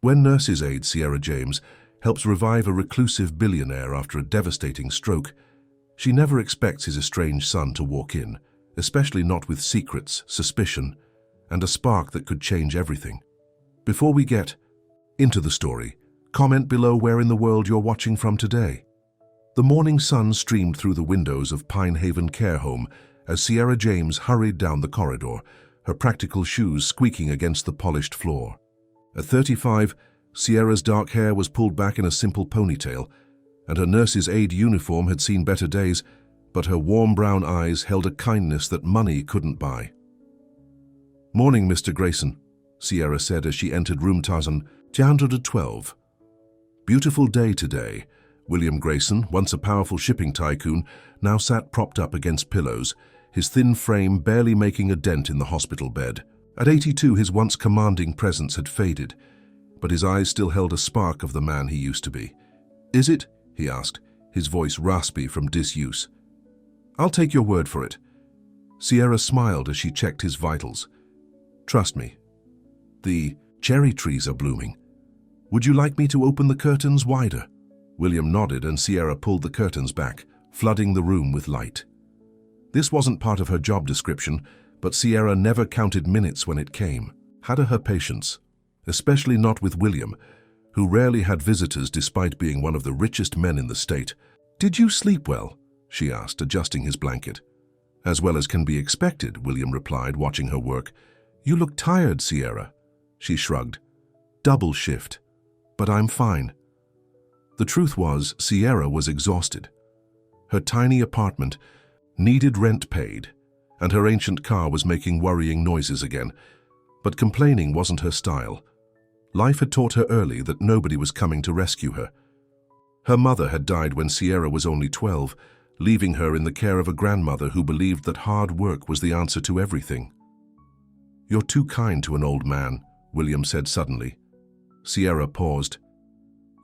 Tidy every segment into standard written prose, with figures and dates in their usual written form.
When nurse's aide Sierra James helps revive a reclusive billionaire after a devastating stroke, she never expects his estranged son to walk in, especially not with secrets, suspicion, and a spark that could change everything. Before we get into the story, comment below where in the world you're watching from today. The morning sun streamed through the windows of Pine Haven Care Home as Sierra James hurried down the corridor, her practical shoes squeaking against the polished floor. At 35, Sierra's dark hair was pulled back in a simple ponytail, and her nurse's aide uniform had seen better days, but her warm brown eyes held a kindness that money couldn't buy. "Morning, Mr. Grayson," Sierra said as she entered room 212. "Beautiful day today." William Grayson, once a powerful shipping tycoon, now sat propped up against pillows, his thin frame barely making a dent in the hospital bed. At 82, his once commanding presence had faded, but his eyes still held a spark of the man he used to be. "Is it?" he asked, his voice raspy from disuse. "I'll take your word for it." Sierra smiled as she checked his vitals. "Trust me. The cherry trees are blooming. Would you like me to open the curtains wider?" William nodded and Sierra pulled the curtains back, flooding the room with light. This wasn't part of her job description, but Sierra never counted minutes when it came. Had her patience, especially not with William, who rarely had visitors despite being one of the richest men in the state. "Did you sleep well?" she asked, adjusting his blanket. "As well as can be expected," William replied, watching her work. "You look tired, Sierra." She shrugged. "Double shift. But I'm fine." The truth was, Sierra was exhausted. Her tiny apartment needed rent paid, and her ancient car was making worrying noises again. But complaining wasn't her style. Life had taught her early that nobody was coming to rescue her. Her mother had died when Sierra was only 12, leaving her in the care of a grandmother who believed that hard work was the answer to everything. "You're too kind to an old man," William said suddenly. Sierra paused.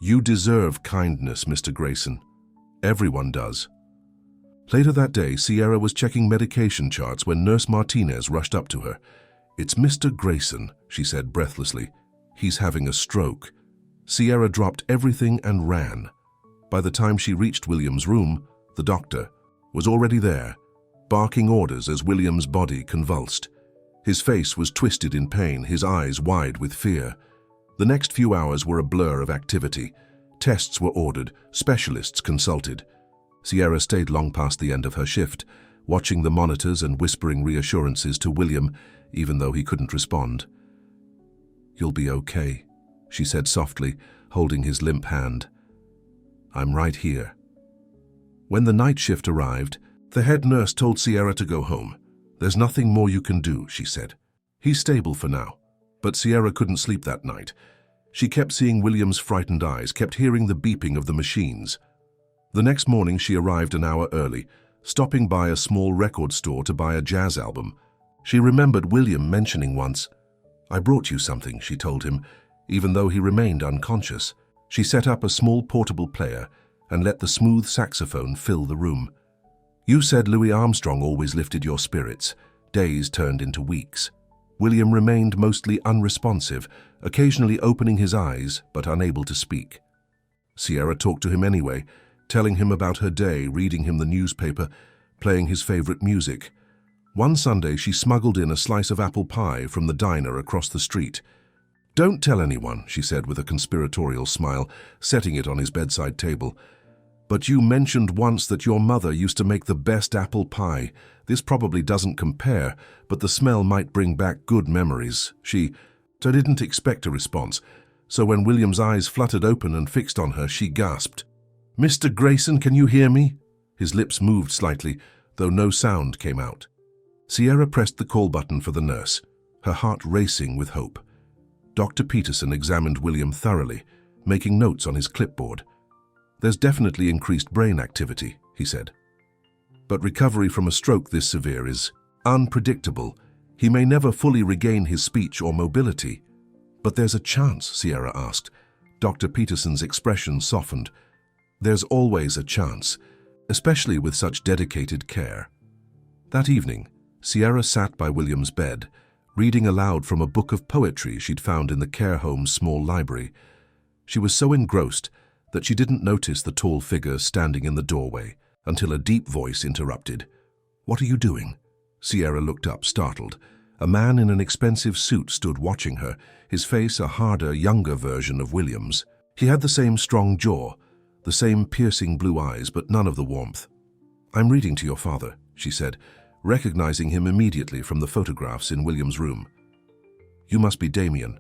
"You deserve kindness, Mr. Grayson. Everyone does." Later that day, Sierra was checking medication charts when Nurse Martinez rushed up to her. "It's Mr. Grayson," she said breathlessly. "He's having a stroke." Sierra dropped everything and ran. By the time she reached William's room, the doctor was already there, barking orders as William's body convulsed. His face was twisted in pain, his eyes wide with fear. The next few hours were a blur of activity. Tests were ordered, specialists consulted. Sierra stayed long past the end of her shift, watching the monitors and whispering reassurances to William, even though he couldn't respond. "You'll be okay," she said softly, holding his limp hand. "I'm right here." When the night shift arrived, the head nurse told Sierra to go home. "There's nothing more you can do," she said. "He's stable for now." But Sierra couldn't sleep that night. She kept seeing William's frightened eyes, kept hearing the beeping of the machines. The next morning she arrived an hour early, stopping by a small record store to buy a jazz album. She remembered William mentioning once, "I brought you something," she told him, even though he remained unconscious. She set up a small portable player and let the smooth saxophone fill the room. "You said Louis Armstrong always lifted your spirits." Days turned into weeks. William remained mostly unresponsive, occasionally opening his eyes but unable to speak. Sierra talked to him anyway, telling him about her day, reading him the newspaper, playing his favorite music. One Sunday she smuggled in a slice of apple pie from the diner across the street. "Don't tell anyone," she said with a conspiratorial smile, setting it on his bedside table. "But you mentioned once that your mother used to make the best apple pie. This probably doesn't compare, but the smell might bring back good memories." She didn't expect a response, so when William's eyes fluttered open and fixed on her, she gasped. "Mr. Grayson, can you hear me?" His lips moved slightly, though no sound came out. Sierra pressed the call button for the nurse, her heart racing with hope. Dr. Peterson examined William thoroughly, making notes on his clipboard. "There's definitely increased brain activity," he said. "But recovery from a stroke this severe is unpredictable. He may never fully regain his speech or mobility." "But there's a chance?" Sierra asked. Dr. Peterson's expression softened. "There's always a chance, especially with such dedicated care." That evening, Sierra sat by William's bed, reading aloud from a book of poetry she'd found in the care home's small library. She was so engrossed that she didn't notice the tall figure standing in the doorway until a deep voice interrupted. "What are you doing?" Sierra looked up, startled. A man in an expensive suit stood watching her, his face a harder, younger version of William's. He had the same strong jaw, the same piercing blue eyes, but none of the warmth. "I'm reading to your father," she said, recognizing him immediately from the photographs in William's room. "You must be Damien."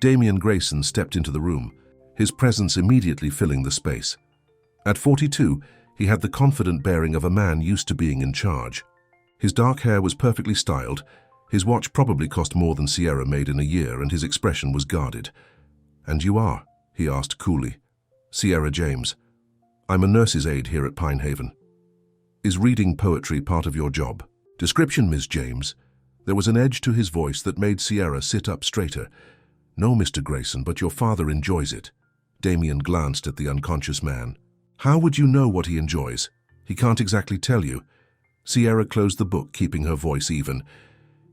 Damien Grayson stepped into the room, his presence immediately filling the space. At 42, he had the confident bearing of a man used to being in charge. His dark hair was perfectly styled, his watch probably cost more than Sierra made in a year, and his expression was guarded. "And you are?" he asked coolly. "Sierra James. I'm a nurse's aide here at Pine Haven. Is reading poetry part of your job?" "Description, Miss James." There was an edge to his voice that made Sierra sit up straighter. "No, Mr. Grayson, but your father enjoys it." Damien glanced at the unconscious man. "How would you know what he enjoys? He can't exactly tell you." Sierra closed the book, keeping her voice even.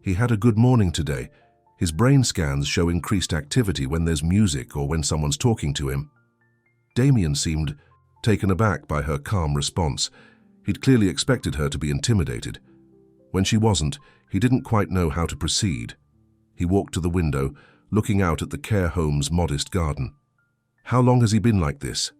"He had a good morning today. His brain scans show increased activity when there's music or when someone's talking to him." Damien seemed taken aback by her calm response. He'd clearly expected her to be intimidated. When she wasn't, he didn't quite know how to proceed. He walked to the window, looking out at the care home's modest garden. "How long has he been like this?"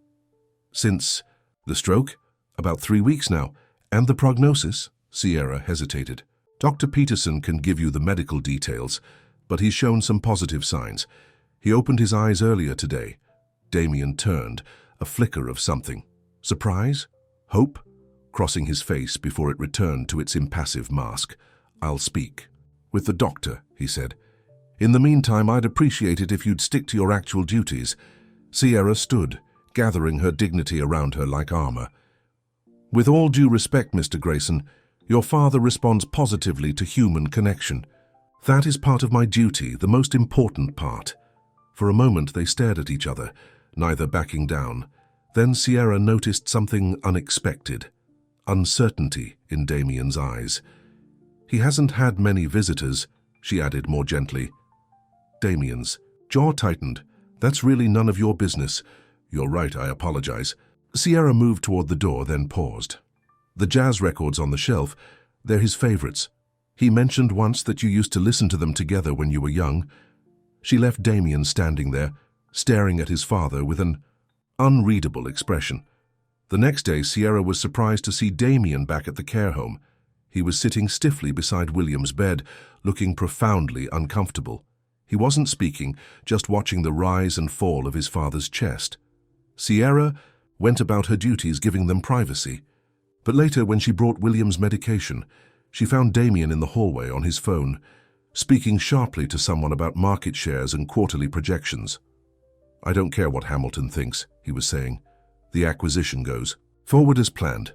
"Since the stroke? About 3 weeks now. And the prognosis?" Sierra hesitated. "Dr. Peterson can give you the medical details, but he's shown some positive signs. He opened his eyes earlier today." Damien turned, a flicker of something. Surprise? Hope? Crossing his face before it returned to its impassive mask. "I'll speak with the doctor," he said. "In the meantime, I'd appreciate it if you'd stick to your actual duties." Sierra stood, gathering her dignity around her like armor. "With all due respect, Mr. Grayson, your father responds positively to human connection. That is part of my duty, the most important part." For a moment they stared at each other, neither backing down. Then Sierra noticed something unexpected. Uncertainty in Damien's eyes. "He hasn't had many visitors," she added more gently. Damien's jaw tightened. "That's really none of your business." "You're right, I apologize." Sierra moved toward the door, then paused. "The jazz records on the shelf, they're his favorites. He mentioned once that you used to listen to them together when you were young." She left Damien standing there, staring at his father with an unreadable expression. The next day, Sierra was surprised to see Damien back at the care home. He was sitting stiffly beside William's bed, looking profoundly uncomfortable. He wasn't speaking, just watching the rise and fall of his father's chest. Sierra went about her duties, giving them privacy. But later, when she brought William's medication, she found Damien in the hallway on his phone, speaking sharply to someone about market shares and quarterly projections. "I don't care what Hamilton thinks," he was saying. "The acquisition goes forward as planned.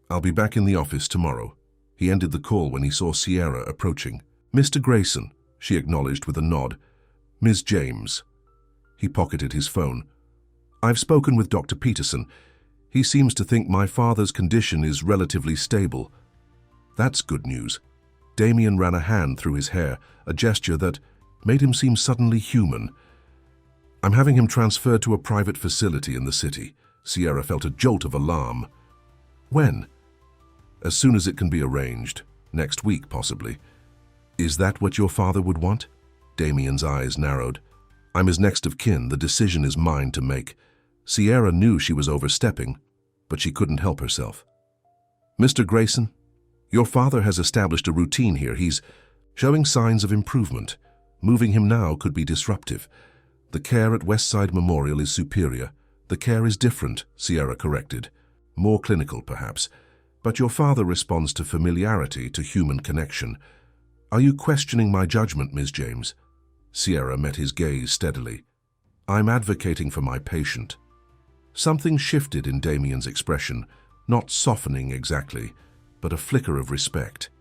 I'll be back in the office tomorrow." He ended the call when he saw Sierra approaching. "Mr. Grayson," she acknowledged with a nod. "Ms. James." He pocketed his phone. "I've spoken with Dr. Peterson. He seems to think my father's condition is relatively stable." "That's good news." Damien ran a hand through his hair, a gesture that made him seem suddenly human. "I'm having him transferred to a private facility in the city." Sierra felt a jolt of alarm. "When?" "As soon as it can be arranged. Next week, possibly." "Is that what your father would want?" Damien's eyes narrowed. "I'm his next of kin. The decision is mine to make." Sierra knew she was overstepping, but she couldn't help herself. "Mr. Grayson, your father has established a routine here. He's showing signs of improvement. Moving him now could be disruptive. The care at Westside Memorial is superior. The care is different," Sierra corrected. "More clinical, perhaps. But your father responds to familiarity, to human connection. Are you questioning my judgment, Ms. James?" Sierra met his gaze steadily. "I'm advocating for my patient." Something shifted in Damien's expression, not softening exactly, but a flicker of respect.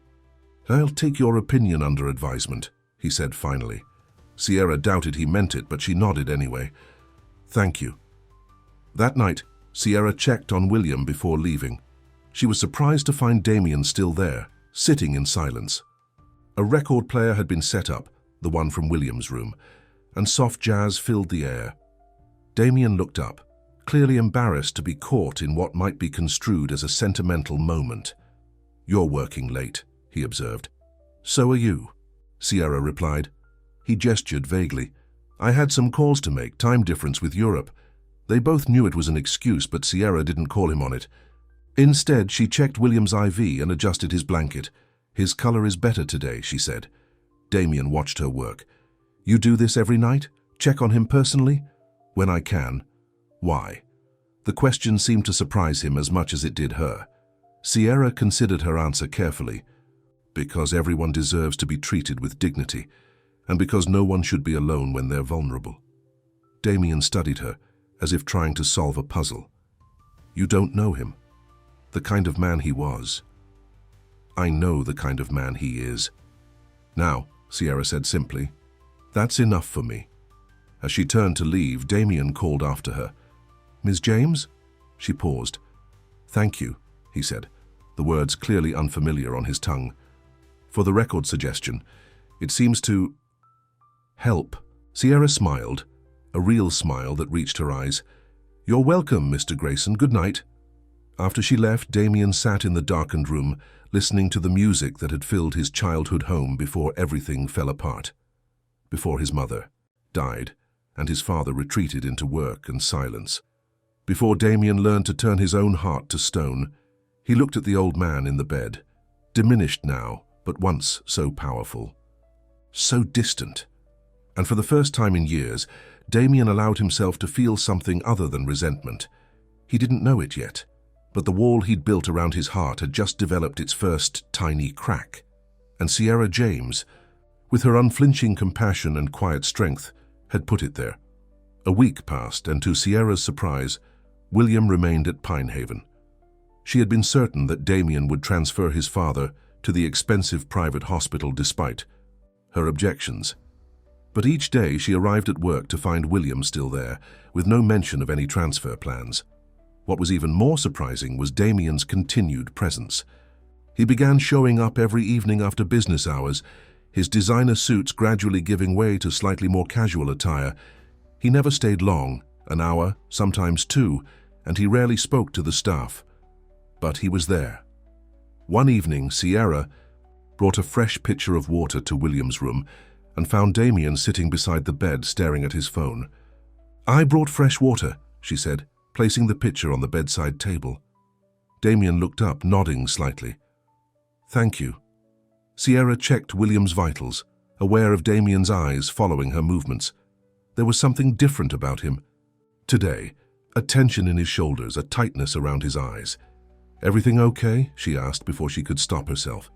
"I'll take your opinion under advisement," he said finally. Sierra doubted he meant it, but she nodded anyway. "Thank you." That night, Sierra checked on William before leaving. She was surprised to find Damien still there, sitting in silence. A record player had been set up, the one from William's room, and soft jazz filled the air. Damien looked up, clearly embarrassed to be caught in what might be construed as a sentimental moment. "You're working late," he observed. "So are you," Sierra replied. He gestured vaguely. "I had some calls to make, time difference with Europe." They both knew it was an excuse, but Sierra didn't call him on it. Instead, she checked William's IV and adjusted his blanket. "His color is better today," she said. Damien watched her work. "You do this every night? Check on him personally?" "When I can." "Why?" The question seemed to surprise him as much as it did her. Sierra considered her answer carefully. "Because everyone deserves to be treated with dignity, and because no one should be alone when they're vulnerable." Damien studied her, as if trying to solve a puzzle. "You don't know him. The kind of man he was." "I know the kind of man he is." "Now," Sierra said simply, "that's enough for me." As she turned to leave, Damien called after her. "Miss James?" She paused. "Thank you," he said, the words clearly unfamiliar on his tongue. "For the record suggestion. It seems to help." Sierra smiled, a real smile that reached her eyes. "You're welcome, Mr. Grayson. Good night." After she left, Damien sat in the darkened room, listening to the music that had filled his childhood home before everything fell apart. Before his mother died, and his father retreated into work and silence. Before Damien learned to turn his own heart to stone, he looked at the old man in the bed, diminished now, but once so powerful. So distant. And for the first time in years, Damien allowed himself to feel something other than resentment. He didn't know it yet, but the wall he'd built around his heart had just developed its first tiny crack. And Sierra James, with her unflinching compassion and quiet strength, had put it there. A week passed, and to Sierra's surprise, William remained at Pinehaven. She had been certain that Damien would transfer his father to the expensive private hospital despite her objections. But each day she arrived at work to find William still there, with no mention of any transfer plans. What was even more surprising was Damien's continued presence. He began showing up every evening after business hours, his designer suits gradually giving way to slightly more casual attire. He never stayed long, an hour, sometimes two, and he rarely spoke to the staff. But he was there. One evening, Sierra brought a fresh pitcher of water to William's room and found Damien sitting beside the bed staring at his phone. "I brought fresh water," she said, placing the pitcher on the bedside table. Damien looked up, nodding slightly. "Thank you." Sierra checked William's vitals, aware of Damien's eyes following her movements. There was something different about him. Today, a tension in his shoulders, a tightness around his eyes. "Everything okay?" she asked before she could stop herself.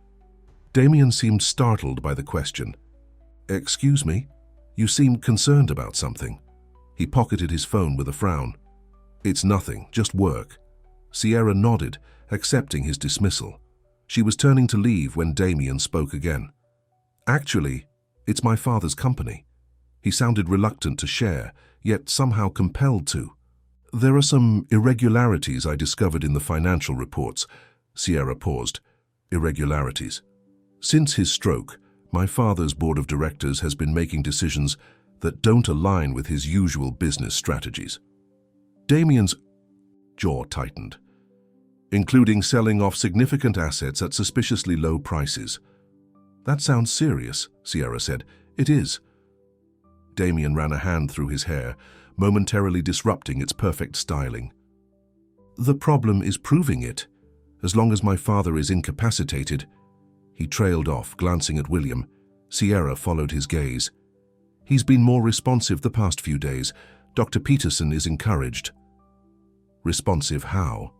Damien seemed startled by the question. "Excuse me? You seemed concerned about something." He pocketed his phone with a frown. "It's nothing, just work." Sierra nodded, accepting his dismissal. She was turning to leave when Damien spoke again. "Actually, it's my father's company." He sounded reluctant to share, yet somehow compelled to. "There are some irregularities I discovered in the financial reports." Sierra paused. "Irregularities." "Since his stroke, my father's board of directors has been making decisions that don't align with his usual business strategies." Damien's jaw tightened. "Including selling off significant assets at suspiciously low prices." "That sounds serious," Sierra said. "It is." Damien ran a hand through his hair, momentarily disrupting its perfect styling. "The problem is proving it. As long as my father is incapacitated." He trailed off, glancing at William. Sierra followed his gaze. "He's been more responsive the past few days. Dr. Peterson is encouraged." "Responsive how?"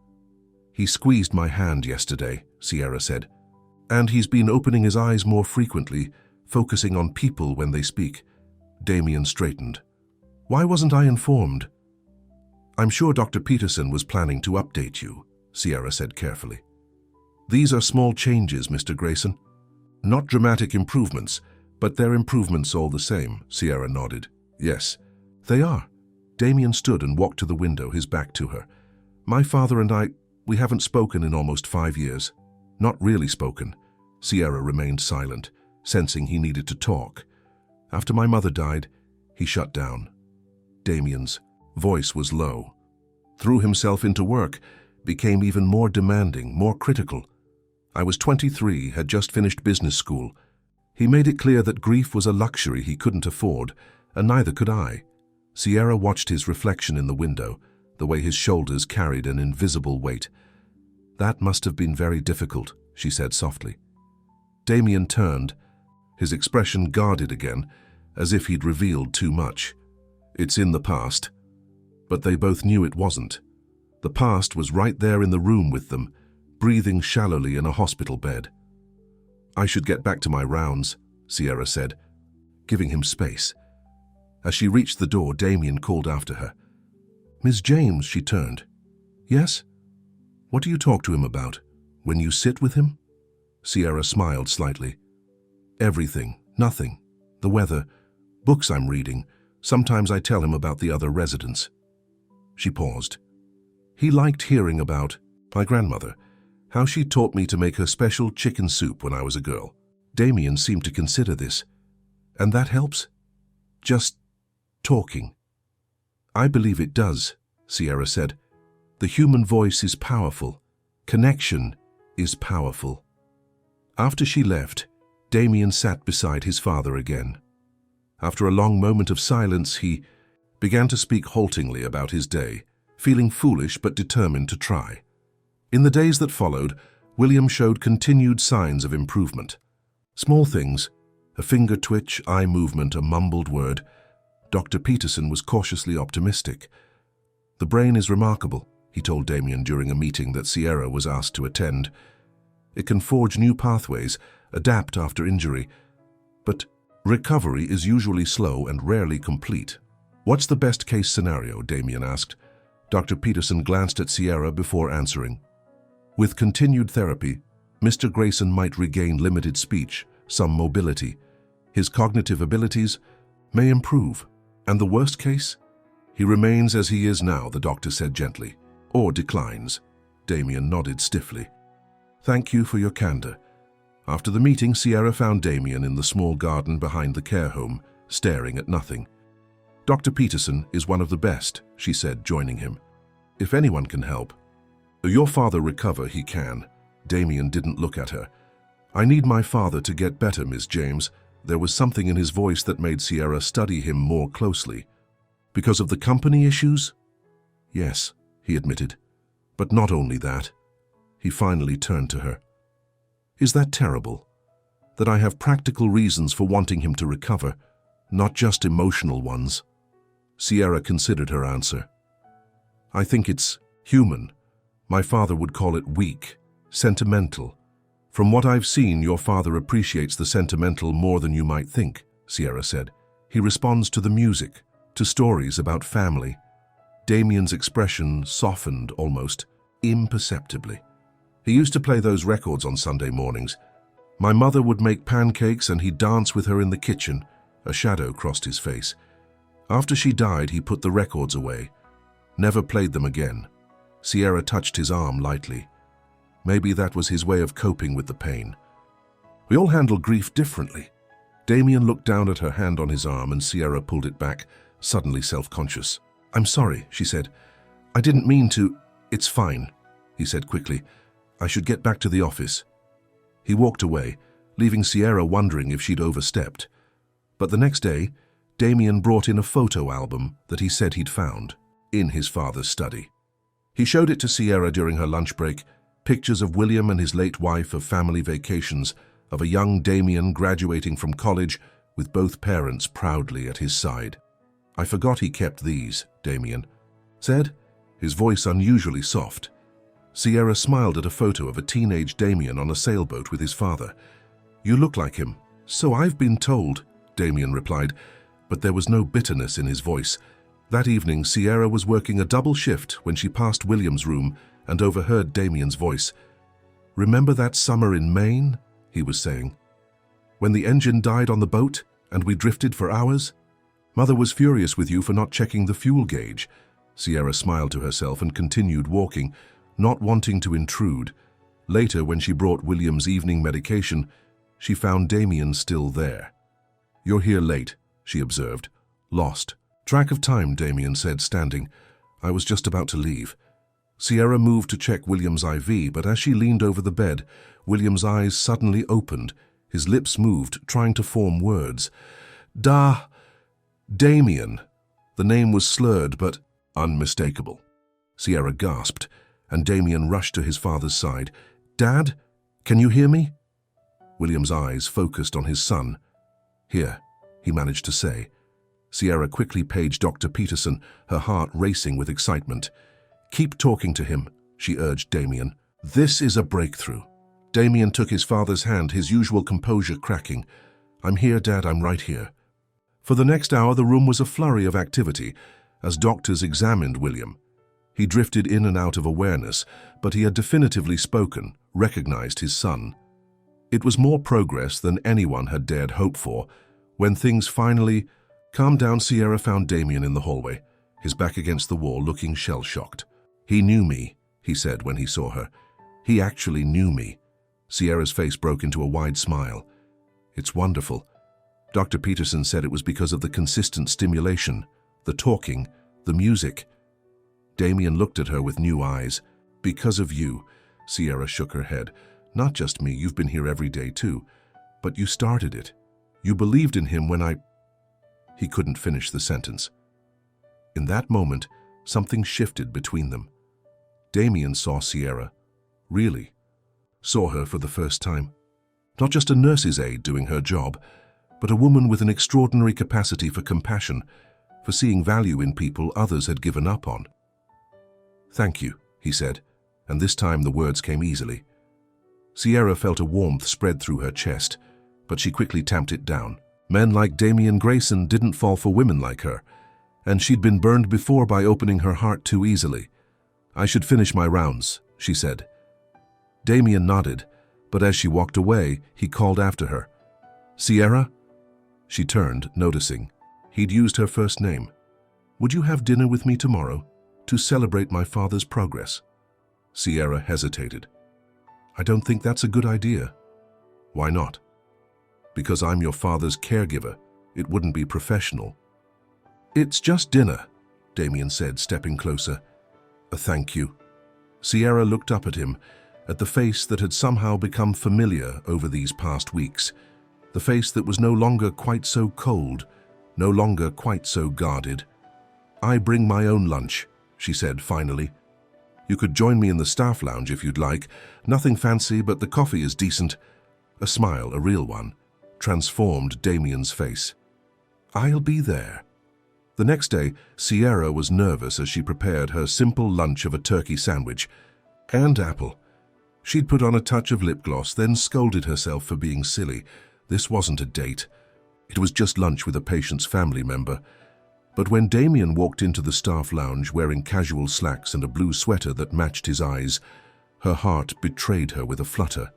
"He squeezed my hand yesterday," Sierra said. "And he's been opening his eyes more frequently, focusing on people when they speak." Damien straightened. "Why wasn't I informed?" "I'm sure Dr. Peterson was planning to update you," Sierra said carefully. "These are small changes, Mr. Grayson. Not dramatic improvements, but they're improvements all the same." Sierra nodded. "Yes, they are." Damien stood and walked to the window, his back to her. "My father and we haven't spoken in almost 5 years." "Not really spoken." Sierra remained silent, sensing he needed to talk. After my mother died, he shut down. Damien's voice was low. Threw himself into work, became even more demanding, more critical. I was 23, had just finished business school. He made it clear that grief was a luxury he couldn't afford, and neither could I. Sierra watched his reflection in the window, the way his shoulders carried an invisible weight. "That must have been very difficult," she said softly. Damien turned, his expression guarded again, as if he'd revealed too much. "It's in the past." But they both knew it wasn't. The past was right there in the room with them, breathing shallowly in a hospital bed. "I should get back to my rounds," Sierra said, giving him space. As she reached the door, Damien called after her. "Miss James," she turned. "Yes? What do you talk to him about? When you sit with him?" Sierra smiled slightly. "Everything, nothing. The weather, books I'm reading. Sometimes I tell him about the other residents." She paused. "He liked hearing about my grandmother, how she taught me to make her special chicken soup when I was a girl." Damien seemed to consider this. "And that helps? Just talking?" "I believe it does," Sierra said. "The human voice is powerful. Connection is powerful." After she left, Damien sat beside his father again. After a long moment of silence, he began to speak haltingly about his day, feeling foolish but determined to try. In the days that followed, William showed continued signs of improvement. Small things, a finger twitch, eye movement, a mumbled word. Dr. Peterson was cautiously optimistic. "The brain is remarkable," he told Damien during a meeting that Sierra was asked to attend. "It can forge new pathways, adapt after injury, but recovery is usually slow and rarely complete." "What's the best-case scenario?" Damien asked. Dr. Peterson glanced at Sierra before answering. "With continued therapy, Mr. Grayson might regain limited speech, some mobility. His cognitive abilities may improve. And the worst case? He remains as he is now," the doctor said gently. "Or declines." Damien nodded stiffly. "Thank you for your candor." After the meeting, Sierra found Damien in the small garden behind the care home, staring at nothing. "Dr. Peterson is one of the best," she said, joining him. "If anyone can help, your father recover, he can." Damien didn't look at her. "I need my father to get better, Miss James." There was something in his voice that made Sierra study him more closely. "Because of the company issues?" "Yes," he admitted. "But not only that." He finally turned to her. "Is that terrible? That I have practical reasons for wanting him to recover, not just emotional ones?" Sierra considered her answer. "I think it's human. My father would call it weak, sentimental. From what I've seen, your father appreciates the sentimental more than you might think," Sierra said. "He responds to the music, to stories about family." Damien's expression softened almost imperceptibly. "He used to play those records on Sunday mornings. My mother would make pancakes and he'd dance with her in the kitchen." A shadow crossed his face. "After she died, he put the records away. Never played them again." Sierra touched his arm lightly. Maybe that was his way of coping with the pain. "We all handle grief differently." Damien looked down at her hand on his arm and Sierra pulled it back, suddenly self-conscious. "I'm sorry," she said. "I didn't mean to." "It's fine," he said quickly. "I should get back to the office." He walked away, leaving Sierra wondering if she'd overstepped. But the next day, Damien brought in a photo album that he said he'd found in his father's study. He showed it to Sierra during her lunch break, pictures of William and his late wife, of family vacations, of a young Damien graduating from college with both parents proudly at his side. "I forgot he kept these," Damien said, his voice unusually soft. Sierra smiled at a photo of a teenage Damien on a sailboat with his father. "You look like him." "So I've been told," Damien replied, but there was no bitterness in his voice. That evening, Sierra was working a double shift when she passed William's room and overheard Damien's voice. "Remember that summer in Maine?" he was saying. "When the engine died on the boat and we drifted for hours? Mother was furious with you for not checking the fuel gauge." Sierra smiled to herself and continued walking, not wanting to intrude. Later, when she brought William's evening medication, She found Damien still there. "You're here late," she observed. "Lost track of time," Damien said, standing. "I was just about to leave." Sierra moved to check William's IV, but as she leaned over the bed, William's eyes suddenly opened. His lips moved, trying to form words. Damien." The name was slurred but unmistakable. Sierra gasped, and Damien rushed to his father's side. "Dad, can you hear me?" William's eyes focused on his son. "Here," he managed to say. Sierra quickly paged Dr. Peterson, her heart racing with excitement. "Keep talking to him," she urged Damien. "This is a breakthrough." Damien took his father's hand, his usual composure cracking. "I'm here, Dad, I'm right here." For the next hour, the room was a flurry of activity as doctors examined William. He drifted in and out of awareness, but he had definitively spoken, recognized his son. It was more progress than anyone had dared hope for. When things finally calmed down, Sierra found Damien in the hallway, his back against the wall, looking shell-shocked. "He knew me," he said when he saw her. "He actually knew me." Sierra's face broke into a wide smile. "It's wonderful." Dr. Peterson said it was because of the consistent stimulation, the talking, the music. Damien looked at her with new eyes. "Because of you," Sierra shook her head. "Not just me, you've been here every day too. But you started it. You believed in him when I—" He couldn't finish the sentence. In that moment, something shifted between them. Damien saw Sierra. Really. Saw her for the first time. Not just a nurse's aide doing her job, but a woman with an extraordinary capacity for compassion, for seeing value in people others had given up on. "Thank you," he said, and this time the words came easily. Sierra felt a warmth spread through her chest, but she quickly tamped it down. Men like Damien Grayson didn't fall for women like her, and she'd been burned before by opening her heart too easily. "I should finish my rounds," she said. Damien nodded, but as she walked away, he called after her. "Sierra?" She turned, noticing. He'd used her first name. "Would you have dinner with me tomorrow to celebrate my father's progress?" Sierra hesitated. "I don't think that's a good idea." "Why not?" "Because I'm your father's caregiver. It wouldn't be professional." "It's just dinner," Damien said, stepping closer. "A thank you." Sierra looked up at him, at the face that had somehow become familiar over these past weeks. The face that was no longer quite so cold, no longer quite so guarded. "I bring my own lunch," she said finally. "You could join me in the staff lounge if you'd like. Nothing fancy, but the coffee is decent." A smile, a real one, transformed Damien's face. "I'll be there." The next day, Sierra was nervous as she prepared her simple lunch of a turkey sandwich and apple. She'd put on a touch of lip gloss, then scolded herself for being silly. This wasn't a date. It was just lunch with a patient's family member. But when Damien walked into the staff lounge wearing casual slacks and a blue sweater that matched his eyes, her heart betrayed her with a flutter.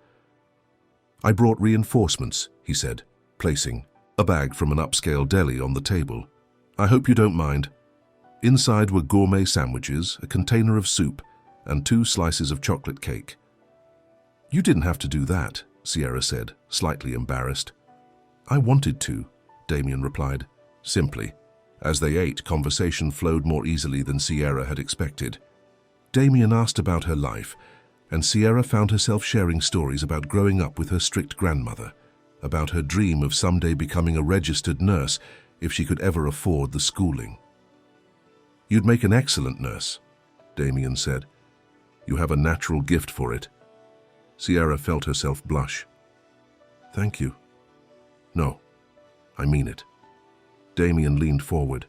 "I brought reinforcements," he said, placing a bag from an upscale deli on the table. "I hope you don't mind." Inside were gourmet sandwiches, a container of soup, and 2 slices of chocolate cake. "You didn't have to do that," Sierra said, slightly embarrassed. "I wanted to," Damien replied, simply. As they ate, conversation flowed more easily than Sierra had expected. Damien asked about her life, and Sierra found herself sharing stories about growing up with her strict grandmother, about her dream of someday becoming a registered nurse if she could ever afford the schooling. "You'd make an excellent nurse," Damien said. "You have a natural gift for it." Sierra felt herself blush. "Thank you." "No, I mean it." Damien leaned forward.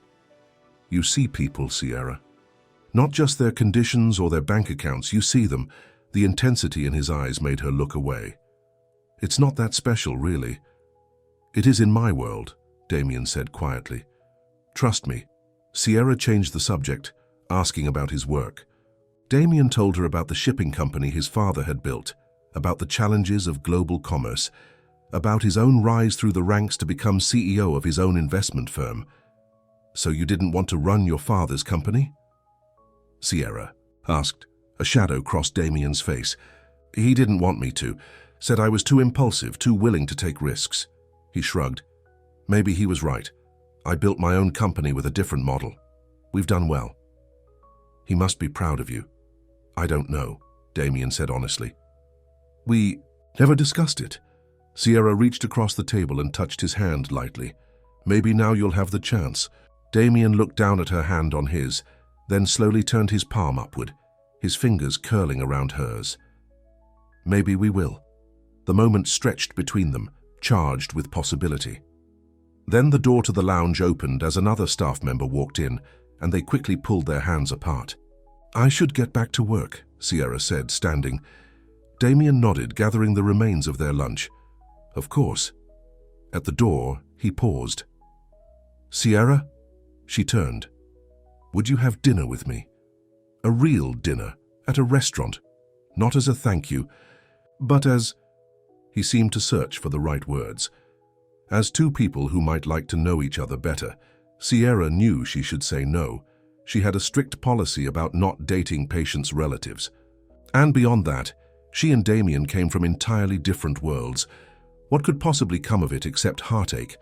"You see people, Sierra. Not just their conditions or their bank accounts, you see them." The intensity in his eyes made her look away. "It's not that special, really." "It is in my world," Damien said quietly. "Trust me." Sierra changed the subject, asking about his work. Damien told her about the shipping company his father had built, about the challenges of global commerce, about his own rise through the ranks to become CEO of his own investment firm. "So you didn't want to run your father's company?" Sierra asked. A shadow crossed Damien's face. "He didn't want me to. Said I was too impulsive, too willing to take risks. He shrugged. Maybe he was right. I built my own company with a different model. We've done well. He must be proud of you. I don't know, Damien said honestly. We never discussed it. Sierra reached across the table and touched his hand lightly. Maybe now you'll have the chance. Damien looked down at her hand on his, then slowly turned his palm upward, his fingers curling around hers. Maybe we will. The moment stretched between them, charged with possibility. Then the door to the lounge opened as another staff member walked in, and they quickly pulled their hands apart. I should get back to work, Sierra said, standing. Damien nodded, gathering the remains of their lunch. Of course. At the door, he paused. Sierra? She turned. Would you have dinner with me? A real dinner, at a restaurant. Not as a thank you, but as... He seemed to search for the right words. As two people who might like to know each other better, Sierra knew she should say no. She had a strict policy about not dating patients' relatives. And beyond that, she and Damien came from entirely different worlds. What could possibly come of it except heartache?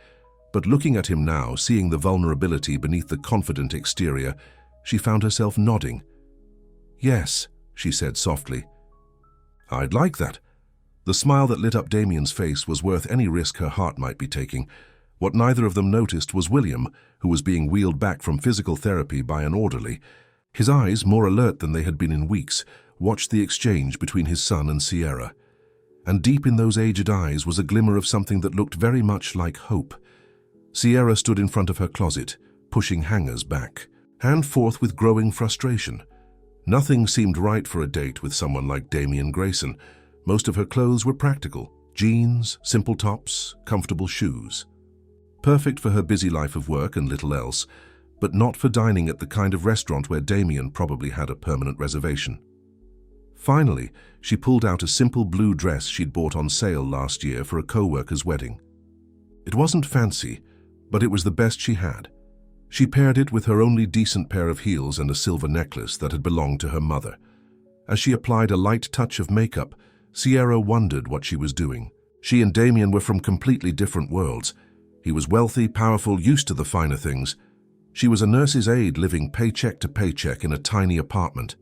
But looking at him now, seeing the vulnerability beneath the confident exterior, she found herself nodding. Yes, she said softly. I'd like that. The smile that lit up Damien's face was worth any risk her heart might be taking. What neither of them noticed was William, who was being wheeled back from physical therapy by an orderly. His eyes, more alert than they had been in weeks, watched the exchange between his son and Sierra. And deep in those aged eyes was a glimmer of something that looked very much like hope. Sierra stood in front of her closet, pushing hangers back, hand forth with growing frustration. Nothing seemed right for a date with someone like Damien Grayson. Most of her clothes were practical: jeans, simple tops, comfortable shoes. Perfect for her busy life of work and little else, but not for dining at the kind of restaurant where Damien probably had a permanent reservation. Finally, she pulled out a simple blue dress she'd bought on sale last year for a co-worker's wedding. It wasn't fancy, but it was the best she had. She paired it with her only decent pair of heels and a silver necklace that had belonged to her mother. As she applied a light touch of makeup, Sierra wondered what she was doing. She and Damien were from completely different worlds. He was wealthy, powerful, used to the finer things. She was a nurse's aide living paycheck to paycheck in a tiny apartment.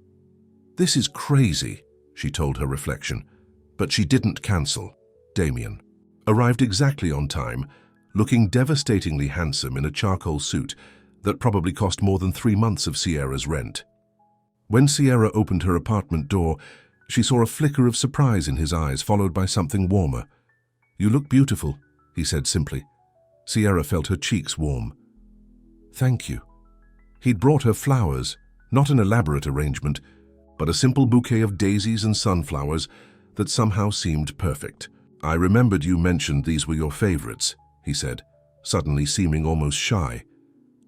This is crazy, she told her reflection. But she didn't cancel. Damien arrived exactly on time, looking devastatingly handsome in a charcoal suit that probably cost more than 3 months of Sierra's rent. When Sierra opened her apartment door, she saw a flicker of surprise in his eyes, followed by something warmer. You look beautiful, he said simply. Sierra felt her cheeks warm. Thank you. He'd brought her flowers, not an elaborate arrangement, but a simple bouquet of daisies and sunflowers that somehow seemed perfect. I remembered you mentioned these were your favorites, he said, suddenly seeming almost shy.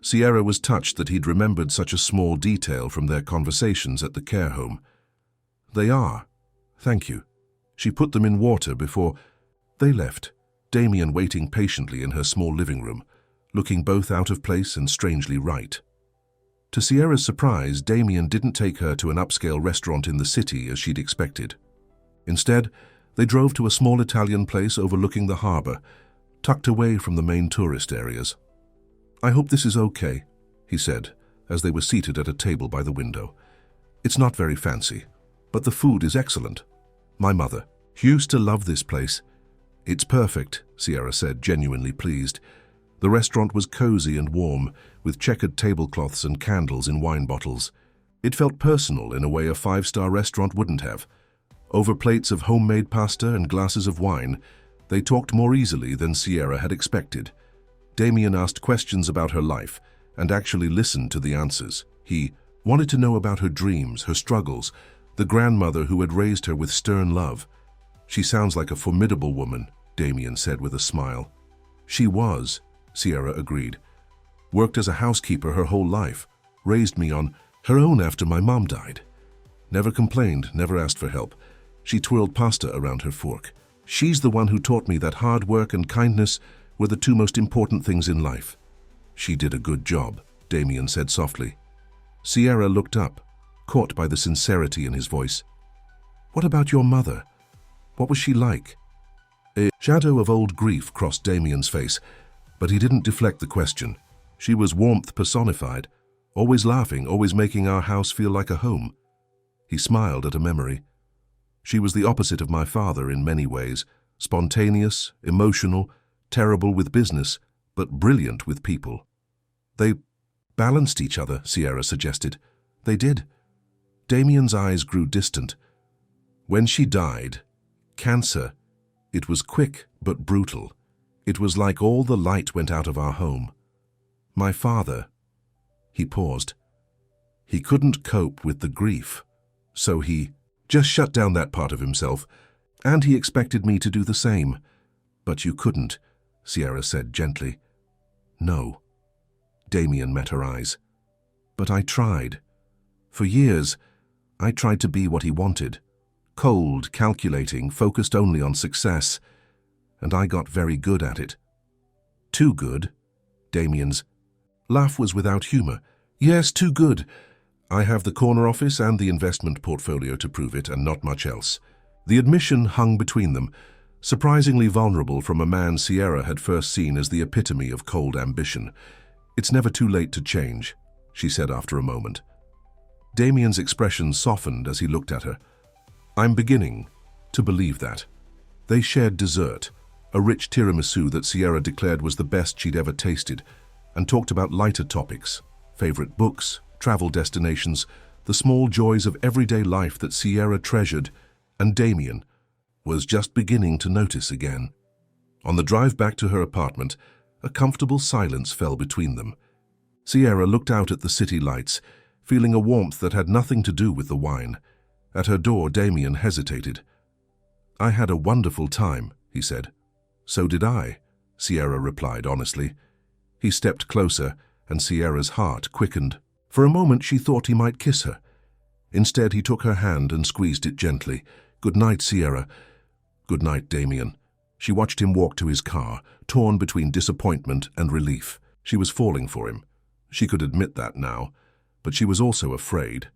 Sierra was touched that he'd remembered such a small detail from their conversations at the care home. They are. Thank you. She put them in water before they left, Damien waiting patiently in her small living room, looking both out of place and strangely right. To Sierra's surprise, Damien didn't take her to an upscale restaurant in the city as she'd expected. Instead, they drove to a small Italian place overlooking the harbor, tucked away from the main tourist areas. I hope this is okay, he said, as they were seated at a table by the window. It's not very fancy, but the food is excellent. My mother used to love this place. It's perfect, Sierra said, genuinely pleased. The restaurant was cozy and warm, with checkered tablecloths and candles in wine bottles. It felt personal in a way a 5-star restaurant wouldn't have. Over plates of homemade pasta and glasses of wine, they talked more easily than Sierra had expected. Damien asked questions about her life and actually listened to the answers. He wanted to know about her dreams, her struggles, the grandmother who had raised her with stern love. She sounds like a formidable woman, Damien said with a smile. She was, Sierra agreed. Worked as a housekeeper her whole life, raised me on her own after my mom died. Never complained, never asked for help. She twirled pasta around her fork. She's the one who taught me that hard work and kindness were the 2 most important things in life. She did a good job, Damien said softly. Sierra looked up, caught by the sincerity in his voice. What about your mother? What was she like? A shadow of old grief crossed Damien's face, but he didn't deflect the question. She was warmth personified, always laughing, always making our house feel like a home. He smiled at a memory. She was the opposite of my father in many ways, spontaneous, emotional, terrible with business, but brilliant with people. They balanced each other, Sierra suggested. They did. Damien's eyes grew distant. When she died, cancer, it was quick but brutal. It was like all the light went out of our home. My father, he paused. He couldn't cope with the grief, so he just shut down that part of himself, and he expected me to do the same. But you couldn't, Sierra said gently. No. Damien met her eyes. But I tried. For years, I tried to be what he wanted. Cold, calculating, focused only on success. And I got very good at it. Too good. Damien's laugh was without humor. Yes, too good. I have the corner office and the investment portfolio to prove it, and not much else. The admission hung between them, surprisingly vulnerable from a man Sierra had first seen as the epitome of cold ambition. It's never too late to change, she said after a moment. Damien's expression softened as he looked at her. I'm beginning to believe that. They shared dessert, a rich tiramisu that Sierra declared was the best she'd ever tasted, and talked about lighter topics, favorite books, travel destinations, the small joys of everyday life that Sierra treasured, and Damien was just beginning to notice again. On the drive back to her apartment, a comfortable silence fell between them. Sierra looked out at the city lights, feeling a warmth that had nothing to do with the wine. At her door, Damien hesitated. I had a wonderful time, he said. So did I, Sierra replied honestly. He stepped closer, and Sierra's heart quickened. For a moment she thought he might kiss her. Instead, he took her hand and squeezed it gently. Good night, Sierra. Good night, Damien. She watched him walk to his car, torn between disappointment and relief. She was falling for him. She could admit that now, but she was also afraid.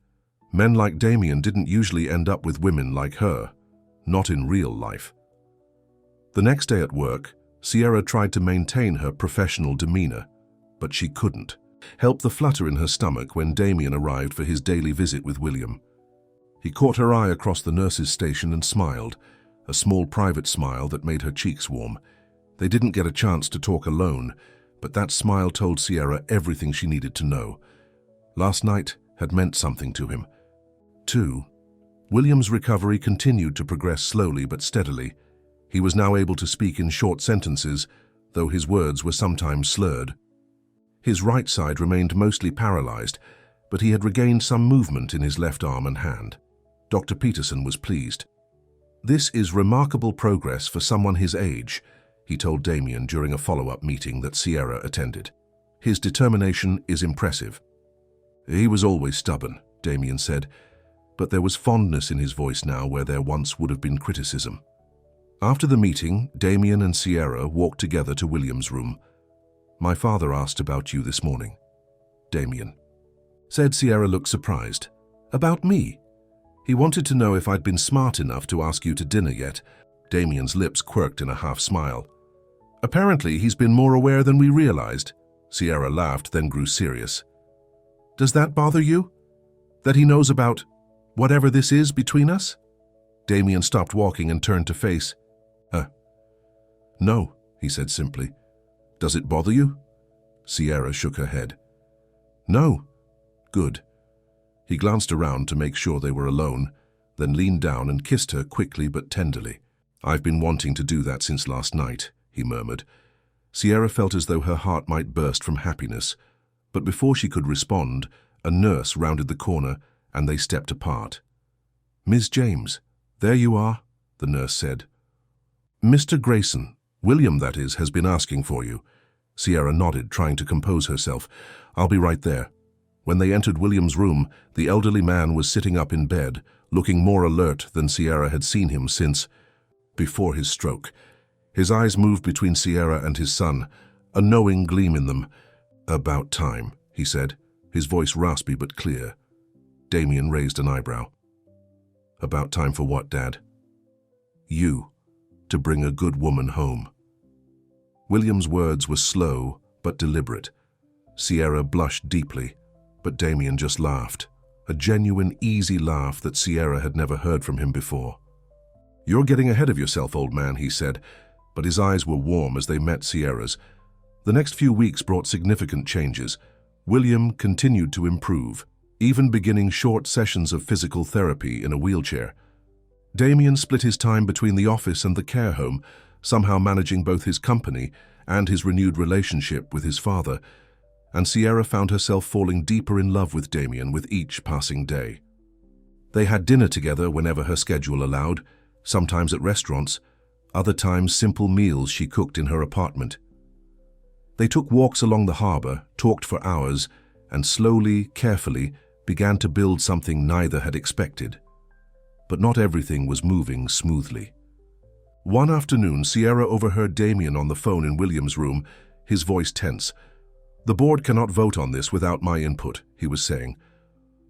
Men like Damien didn't usually end up with women like her, not in real life. The next day at work, Sierra tried to maintain her professional demeanor, but she couldn't. Help the flutter in her stomach when Damien arrived for his daily visit with William. He caught her eye across the nurse's station and smiled, a small private smile that made her cheeks warm. They didn't get a chance to talk alone, but that smile told Sierra everything she needed to know. Last night had meant something to him. 2. William's recovery continued to progress slowly but steadily. He was now able to speak in short sentences, though his words were sometimes slurred. His right side remained mostly paralyzed, but he had regained some movement in his left arm and hand. Dr. Peterson was pleased. This is remarkable progress for someone his age, he told Damien during a follow-up meeting that Sierra attended. His determination is impressive. He was always stubborn, Damien said, but there was fondness in his voice now where there once would have been criticism. After the meeting, Damien and Sierra walked together to William's room. My father asked about you this morning. Damien said. Sierra looked surprised. About me? He wanted to know if I'd been smart enough to ask you to dinner yet. Damien's lips quirked in a half smile. Apparently, he's been more aware than we realized. Sierra laughed, then grew serious. Does that bother you? That he knows about whatever this is between us? Damien stopped walking and turned to face. No, he said simply. Does it bother you? Sierra shook her head. No. Good. He glanced around to make sure they were alone, then leaned down and kissed her quickly but tenderly. I've been wanting to do that since last night, he murmured. Sierra felt as though her heart might burst from happiness, but before she could respond, a nurse rounded the corner and they stepped apart. Ms. James, there you are, the nurse said. Mr. Grayson, William, that is, has been asking for you. Sierra nodded, trying to compose herself. I'll be right there. When they entered William's room, the elderly man was sitting up in bed, looking more alert than Sierra had seen him since before his stroke. His eyes moved between Sierra and his son, a knowing gleam in them. About time, he said, his voice raspy but clear. Damien raised an eyebrow. About time for what, Dad? You. to bring a good woman home." William's words were slow but deliberate. Sierra blushed deeply, but Damien just laughed, a genuine, easy laugh that Sierra had never heard from him before. "You're getting ahead of yourself, old man," he said, but his eyes were warm as they met Sierra's. The next few weeks brought significant changes. William continued to improve, even beginning short sessions of physical therapy in a wheelchair. Damien split his time between the office and the care home, somehow managing both his company and his renewed relationship with his father, and Sierra found herself falling deeper in love with Damien with each passing day. They had dinner together whenever her schedule allowed, sometimes at restaurants, other times simple meals she cooked in her apartment. They took walks along the harbor, talked for hours, and slowly, carefully, began to build something neither had expected. But not everything was moving smoothly. One afternoon, Sierra overheard Damien on the phone in William's room, his voice tense. "The board cannot vote on this without my input," he was saying.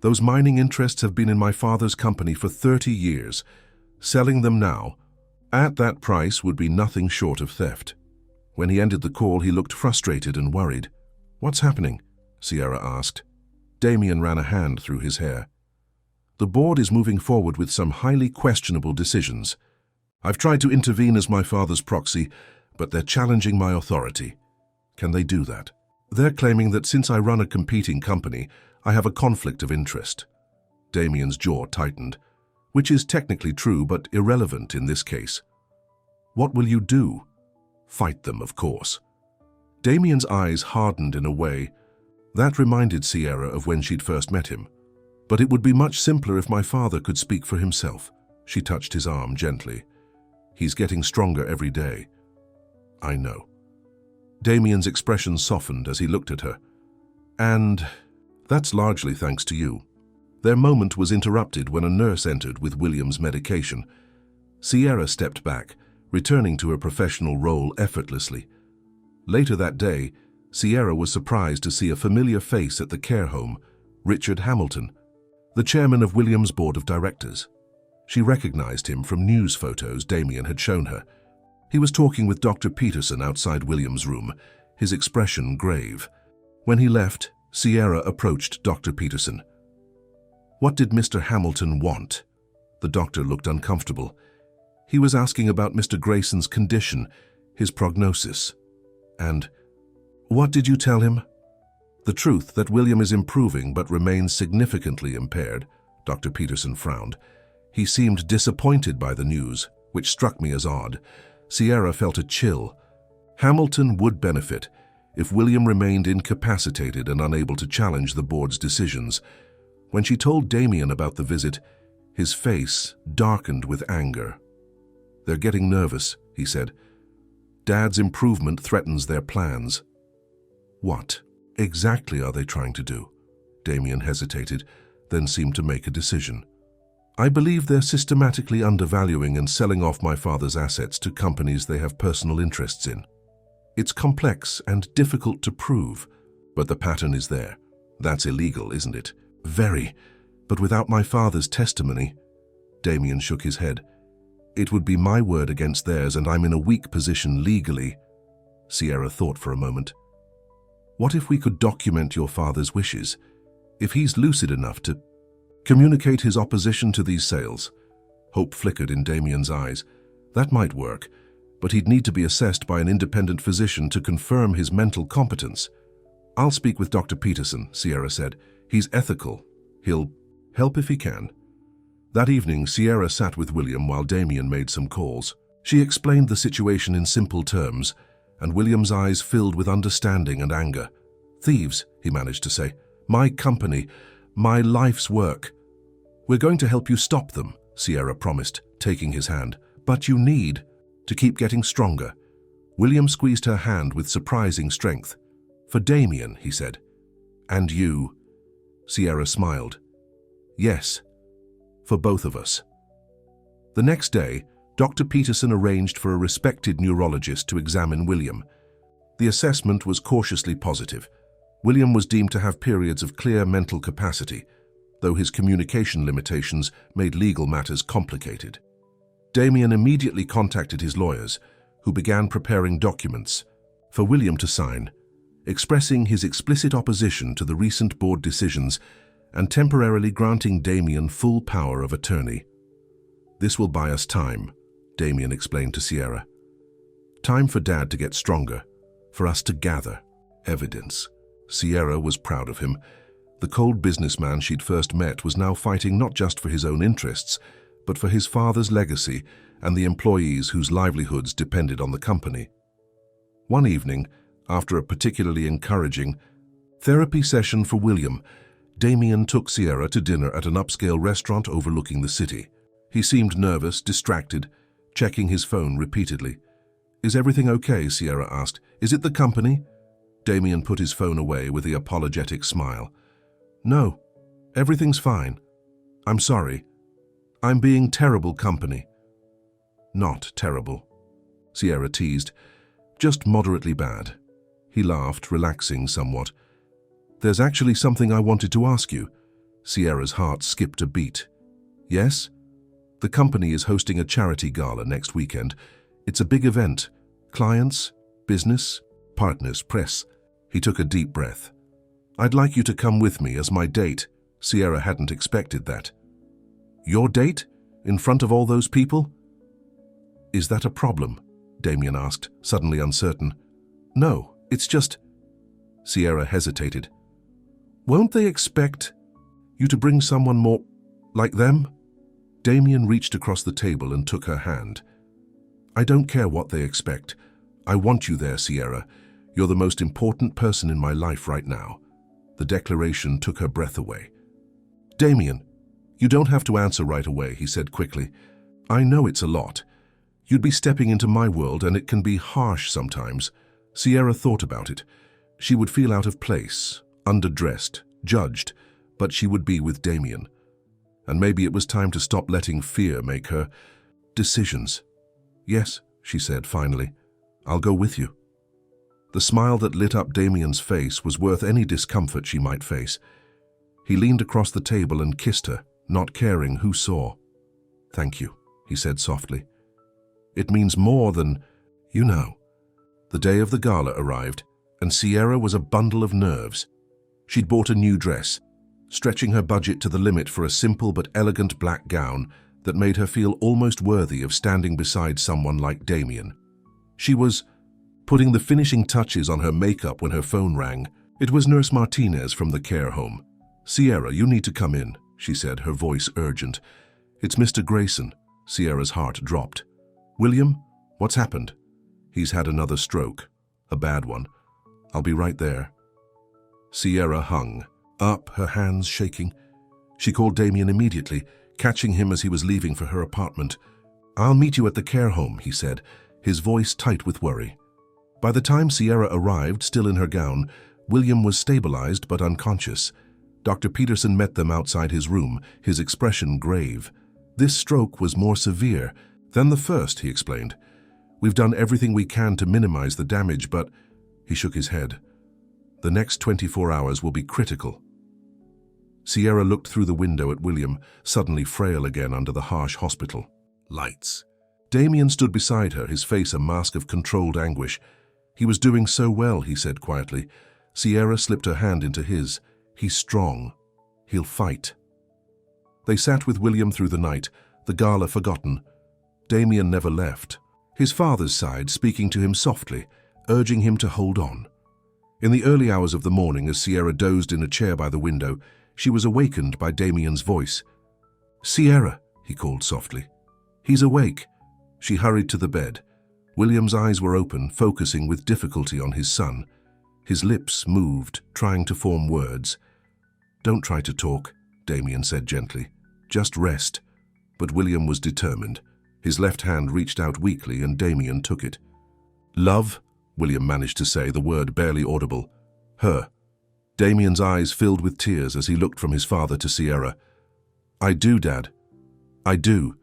"Those mining interests have been in my father's company for 30 years. Selling them now, at that price, would be nothing short of theft." When he ended the call, he looked frustrated and worried. "What's happening?" Sierra asked. Damien ran a hand through his hair. "The board is moving forward with some highly questionable decisions. I've tried to intervene as my father's proxy, but they're challenging my authority. Can they do that? They're claiming that since I run a competing company, I have a conflict of interest." Damien's jaw tightened, which is technically true but irrelevant in this case. "What will you do?" "Fight them, of course." Damien's eyes hardened in a way that reminded Sierra of when she'd first met him. "But it would be much simpler if my father could speak for himself." She touched his arm gently. "He's getting stronger every day." "I know." Damien's expression softened as he looked at her. "And that's largely thanks to you." Their moment was interrupted when a nurse entered with William's medication. Sierra stepped back, returning to her professional role effortlessly. Later that day, Sierra was surprised to see a familiar face at the care home, Richard Hamilton, the chairman of William's board of directors. She recognized him from news photos Damien had shown her. He was talking with Dr. Peterson outside William's room, his expression grave. When he left, Sierra approached Dr. Peterson. "What did Mr. Hamilton want?" The doctor looked uncomfortable. "He was asking about Mr. Grayson's condition, his prognosis." "And what did you tell him?" "The truth, that William is improving but remains significantly impaired." Dr. Peterson frowned. He seemed disappointed by the news, which struck me as odd. Sierra felt a chill. Hamilton would benefit if William remained incapacitated and unable to challenge the board's decisions. When she told Damien about the visit, his face darkened with anger. "They're getting nervous," he said. "Dad's improvement threatens their plans." "What exactly are they trying to do?" Damien hesitated, then seemed to make a decision. "I believe they're systematically undervaluing and selling off my father's assets to companies they have personal interests in. It's complex and difficult to prove, but the pattern is there. That's illegal, isn't it?" "Very, but without my father's testimony." Damien shook his head. "It would be my word against theirs, and I'm in a weak position legally." Sierra thought for a moment. "What if we could document your father's wishes? If he's lucid enough to communicate his opposition to these sales?" Hope flickered in Damien's eyes. "That might work, but he'd need to be assessed by an independent physician to confirm his mental competence." "I'll speak with Dr. Peterson," Sierra said. "He's ethical. He'll help if he can." That evening, Sierra sat with William while Damien made some calls. She explained the situation in simple terms, and William's eyes filled with understanding and anger. "Thieves," he managed to say. "My company, my life's work." "We're going to help you stop them," Sierra promised, taking his hand. "But you need to keep getting stronger." William squeezed her hand with surprising strength. "For Damien," he said. "And you?" Sierra smiled. "Yes, for both of us." The next day, Dr. Peterson arranged for a respected neurologist to examine William. The assessment was cautiously positive. William was deemed to have periods of clear mental capacity, though his communication limitations made legal matters complicated. Damien immediately contacted his lawyers, who began preparing documents for William to sign, expressing his explicit opposition to the recent board decisions and temporarily granting Damien full power of attorney. "This will buy us time," Damien explained to Sierra. "Time for Dad to get stronger, for us to gather evidence." Sierra was proud of him. The cold businessman she'd first met was now fighting not just for his own interests, but for his father's legacy and the employees whose livelihoods depended on the company. One evening, after a particularly encouraging therapy session for William, Damien took Sierra to dinner at an upscale restaurant overlooking the city. He seemed nervous, distracted, checking his phone repeatedly. "Is everything okay?" Sierra asked. "Is it the company?" Damien put his phone away with the apologetic smile. "No, everything's fine. I'm sorry. I'm being terrible company." "Not terrible," Sierra teased. "Just moderately bad." He laughed, relaxing somewhat. "There's actually something I wanted to ask you." Sierra's heart skipped a beat. "Yes?" "The company is hosting a charity gala next weekend. It's a big event. Clients, business, partners, press." He took a deep breath. "I'd like you to come with me as my date." Sierra hadn't expected that. "Your date? In front of all those people?" "Is that a problem?" Damien asked, suddenly uncertain. "No, it's just..." Sierra hesitated. "Won't they expect you to bring someone more like them?" Damien reached across the table and took her hand. "I don't care what they expect. I want you there, Sierra. You're the most important person in my life right now." The declaration took her breath away. "Damien, you don't have to answer right away," he said quickly. "I know it's a lot. You'd be stepping into my world and it can be harsh sometimes." Sierra thought about it. She would feel out of place, underdressed, judged, but she would be with Damien. And maybe it was time to stop letting fear make her decisions. "Yes," she said finally. "I'll go with you." The smile that lit up Damien's face was worth any discomfort she might face. He leaned across the table and kissed her, not caring who saw. "Thank you," he said softly. "It means more than you know." The day of the gala arrived, and Sierra was a bundle of nerves. She'd bought a new dress, stretching her budget to the limit for a simple but elegant black gown that made her feel almost worthy of standing beside someone like Damien. She was putting the finishing touches on her makeup when her phone rang. It was Nurse Martinez from the care home. "Sierra, you need to come in," she said, her voice urgent. "It's Mr. Grayson." Sierra's heart dropped. "William, what's happened?" "He's had another stroke. A bad one. I'll be right there." Sierra hung up, her hands shaking. She called Damien immediately, catching him as he was leaving for her apartment. "I'll meet you at the care home," he said, his voice tight with worry. By the time Sierra arrived, still in her gown, William was stabilized but unconscious. Dr. Peterson met them outside his room, his expression grave. "This stroke was more severe than the first," he explained. "We've done everything we can to minimize the damage, but..." He shook his head. "The next 24 hours will be critical." Sierra looked through the window at William, suddenly frail again under the harsh hospital lights. Damien stood beside her, his face a mask of controlled anguish. "He was doing so well," he said quietly. Sierra slipped her hand into his. "He's strong. He'll fight." They sat with William through the night, the gala forgotten. Damien never left, his father's side speaking to him softly, urging him to hold on. In the early hours of the morning, as Sierra dozed in a chair by the window, she was awakened by Damien's voice. "Sierra," he called softly. "He's awake." She hurried to the bed. William's eyes were open, focusing with difficulty on his son. His lips moved, trying to form words. "Don't try to talk," Damien said gently. "Just rest." But William was determined. His left hand reached out weakly and Damien took it. "Love," William managed to say, the word barely audible. "Her." Damien's eyes filled with tears as he looked from his father to Sierra. "I do, Dad. I do."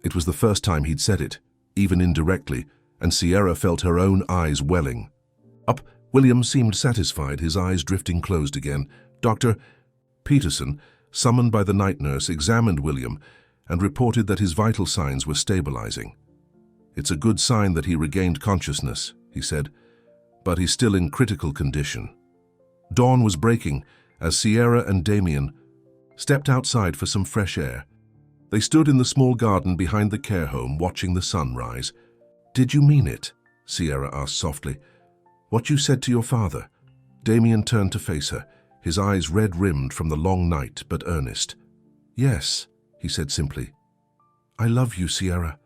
It was the first time he'd said it, even indirectly, and Sierra felt her own eyes welling up. William seemed satisfied, his eyes drifting closed again. Dr. Peterson, summoned by the night nurse, examined William, and reported that his vital signs were stabilizing. "It's a good sign that he regained consciousness," he said, "but he's still in critical condition." Dawn was breaking as Sierra and Damien stepped outside for some fresh air. They stood in the small garden behind the care home watching the sun rise. "Did you mean it?" Sierra asked softly. "What you said to your father?" Damien turned to face her, his eyes red-rimmed from the long night but earnest. "Yes," he said simply. "I love you, Sierra.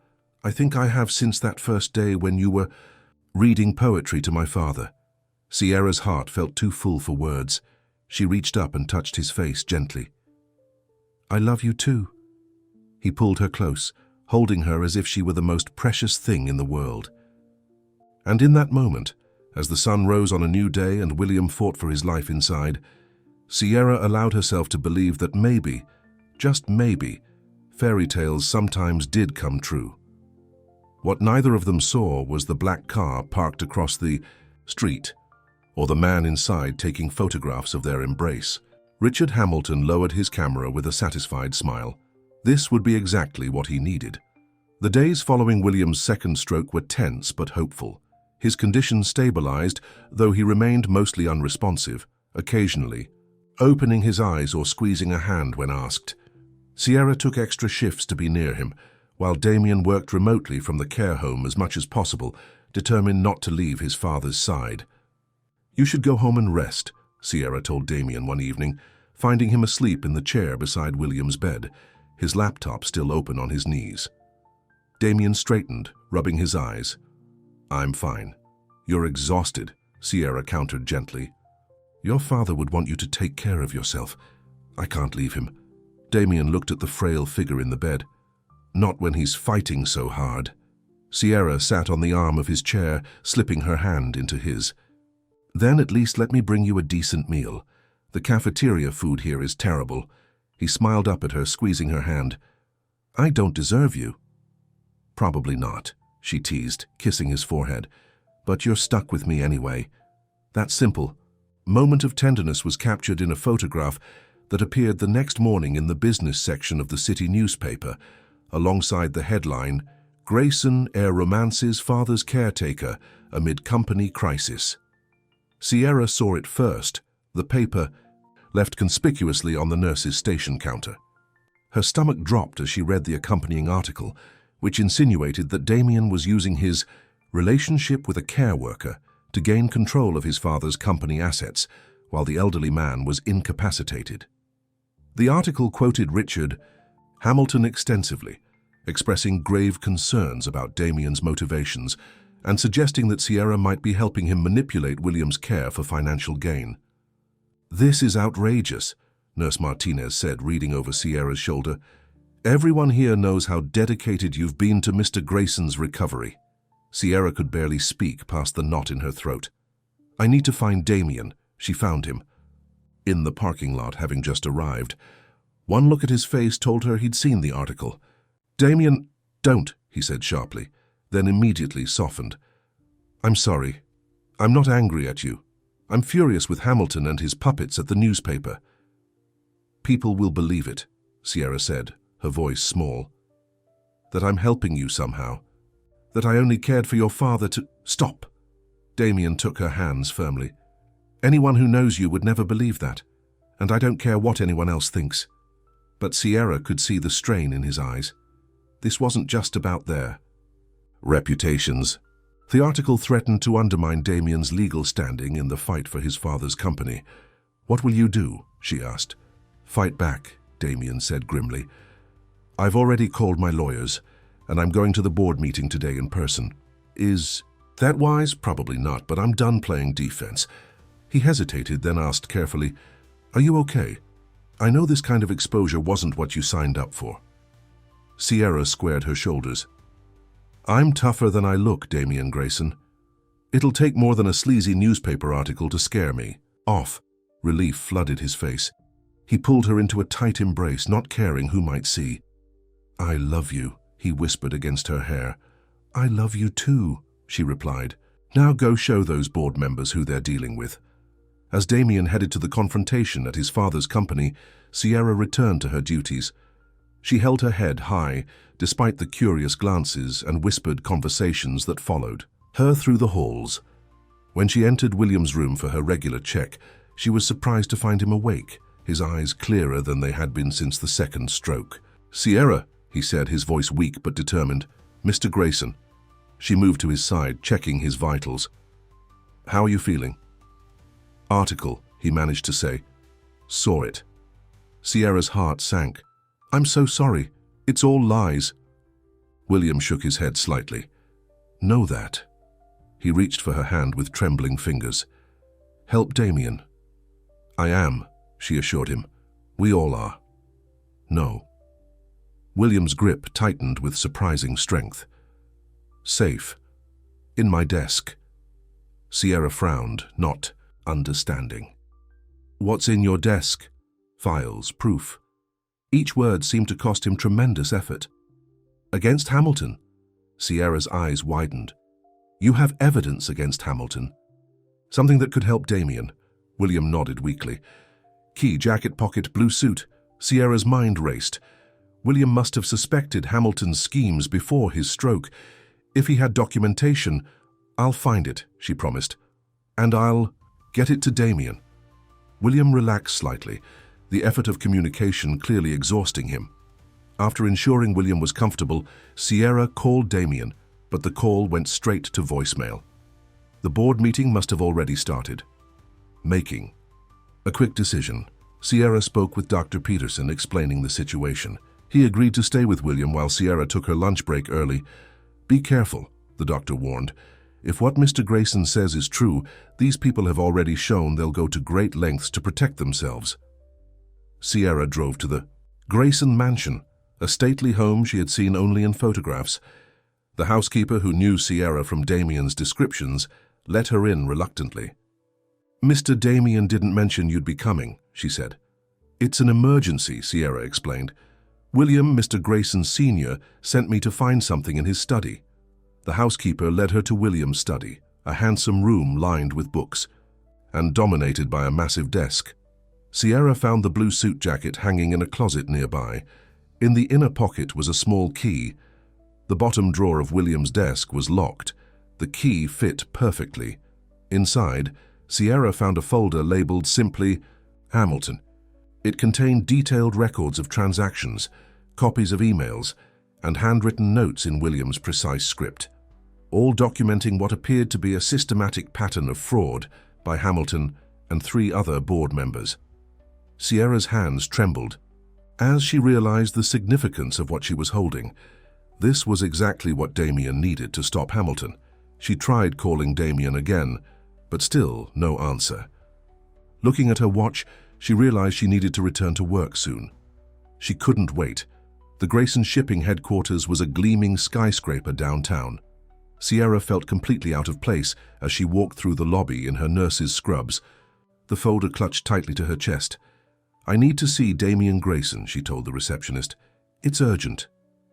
I think I have since that first day when you were reading poetry to my father." Sierra's heart felt too full for words. She reached up and touched his face gently. "I love you too." He pulled her close, holding her as if she were the most precious thing in the world. And in that moment, as the sun rose on a new day and William fought for his life inside, Sierra allowed herself to believe that maybe, just maybe, fairy tales sometimes did come true. What neither of them saw was the black car parked across the street, or the man inside taking photographs of their embrace. Richard Hamilton lowered his camera with a satisfied smile. This would be exactly what he needed. The days following William's second stroke were tense but hopeful. His condition stabilized, though he remained mostly unresponsive, occasionally opening his eyes or squeezing a hand when asked. Sierra took extra shifts to be near him, while Damien worked remotely from the care home as much as possible, determined not to leave his father's side. "You should go home and rest," Sierra told Damien one evening, finding him asleep in the chair beside William's bed, his laptop still open on his knees. Damien straightened, rubbing his eyes. "I'm fine. You're exhausted," Sierra countered gently. "Your father would want you to take care of yourself. I can't leave him." Damien looked at the frail figure in the bed. "Not when he's fighting so hard." Sierra sat on the arm of his chair, slipping her hand into his. "Then at least let me bring you a decent meal. The cafeteria food here is terrible." He smiled up at her, squeezing her hand. "I don't deserve you." "Probably not," she teased, kissing his forehead. "But you're stuck with me anyway. That simple." Moment of tenderness was captured in a photograph that appeared the next morning in the business section of the city newspaper, alongside the headline, "Grayson Heir Romances Father's Caretaker Amid Company Crisis." Sierra saw it first, the paper left conspicuously on the nurse's station counter. Her stomach dropped as she read the accompanying article, which insinuated that Damien was using his relationship with a care worker to gain control of his father's company assets, while the elderly man was incapacitated. The article quoted Richard Hamilton extensively, expressing grave concerns about Damien's motivations and suggesting that Sierra might be helping him manipulate William's care for financial gain. "This is outrageous," Nurse Martinez said, reading over Sierra's shoulder. "Everyone here knows how dedicated you've been to Mr. Grayson's recovery." Sierra could barely speak past the knot in her throat. "I need to find Damien." She found him in the parking lot, having just arrived. One look at his face told her he'd seen the article. "Damien, don't," he said sharply, then immediately softened. "I'm sorry. I'm not angry at you. I'm furious with Hamilton and his puppets at the newspaper." "People will believe it," Sierra said, her voice small. "That I'm helping you somehow. That I only cared for your father to—" "Stop!" Damien took her hands firmly. "Anyone who knows you would never believe that, and I don't care what anyone else thinks." But Sierra could see the strain in his eyes. This wasn't just about their reputations. The article threatened to undermine Damien's legal standing in the fight for his father's company. "What will you do?" she asked. "Fight back," Damien said grimly. "I've already called my lawyers, and I'm going to the board meeting today in person." "Is that wise?" "Probably not, but I'm done playing defense." He hesitated, then asked carefully, "Are you okay? I know this kind of exposure wasn't what you signed up for." Sierra squared her shoulders. "I'm tougher than I look, Damien Grayson. It'll take more than a sleazy newspaper article to scare me off." Relief flooded his face. He pulled her into a tight embrace, not caring who might see. "I love you," he whispered against her hair. "I love you too," she replied. "Now go show those board members who they're dealing with." As Damien headed to the confrontation at his father's company, Sierra returned to her duties. She held her head high, despite the curious glances and whispered conversations that followed her through the halls. When she entered William's room for her regular check, she was surprised to find him awake, his eyes clearer than they had been since the second stroke. "Sierra," he said, his voice weak but determined. "Mr. Grayson." She moved to his side, checking his vitals. "How are you feeling?" "Article," he managed to say. "Saw it." Sierra's heart sank. "I'm so sorry. It's all lies." William shook his head slightly. "Know that." He reached for her hand with trembling fingers. "Help Damien." "I am," she assured him. "We all are." "No." William's grip tightened with surprising strength. "Safe. In my desk." Sierra frowned, not understanding. "What's in your desk?" "Files, proof." Each word seemed to cost him tremendous effort. "Against Hamilton?" Sierra's eyes widened. "You have evidence against Hamilton?" "Something that could help Damien." William nodded weakly. "Key, jacket pocket, blue suit." Sierra's mind raced. William must have suspected Hamilton's schemes before his stroke. If he had documentation, "I'll find it," she promised. "And I'll get it to Damien." William relaxed slightly, the effort of communication clearly exhausting him. After ensuring William was comfortable, Sierra called Damien, but the call went straight to voicemail. The board meeting must have already started. Making a quick decision, Sierra spoke with Dr. Peterson, explaining the situation. He agreed to stay with William while Sierra took her lunch break early. "Be careful," the doctor warned. "If what Mr. Grayson says is true, these people have already shown they'll go to great lengths to protect themselves." Sierra drove to the Grayson mansion, a stately home she had seen only in photographs. The housekeeper, who knew Sierra from Damien's descriptions, let her in reluctantly. "Mr. Damien didn't mention you'd be coming," she said. "It's an emergency," Sierra explained. "William, Mr. Grayson Sr., sent me to find something in his study." The housekeeper led her to William's study, a handsome room lined with books and dominated by a massive desk. Sierra found the blue suit jacket hanging in a closet nearby. In the inner pocket was a small key. The bottom drawer of William's desk was locked. The key fit perfectly. Inside, Sierra found a folder labeled simply Hamilton. It contained detailed records of transactions, copies of emails, and handwritten notes in William's precise script, all documenting what appeared to be a systematic pattern of fraud by Hamilton and 3 other board members. Sierra's hands trembled as she realized the significance of what she was holding. This was exactly what Damien needed to stop Hamilton. She tried calling Damien again, but still no answer. Looking at her watch, she realized she needed to return to work soon. She couldn't wait. The Grayson shipping headquarters was a gleaming skyscraper downtown. Sierra felt completely out of place as she walked through the lobby in her nurse's scrubs. The folder clutched tightly to her chest. "I need to see Damien Grayson," she told the receptionist. "It's urgent."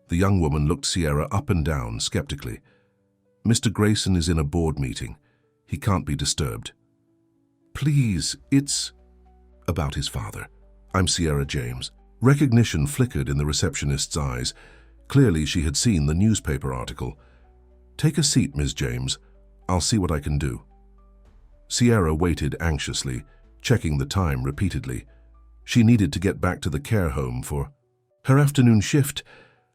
The young woman looked Sierra up and down skeptically. "Mr. Grayson is in a board meeting. He can't be disturbed." "Please, it's about his father. I'm Sierra James." Recognition flickered in the receptionist's eyes. Clearly she had seen the newspaper article. "Take a seat, Ms. James. I'll see what I can do." Sierra waited anxiously, checking the time repeatedly. She needed to get back to the care home for her afternoon shift.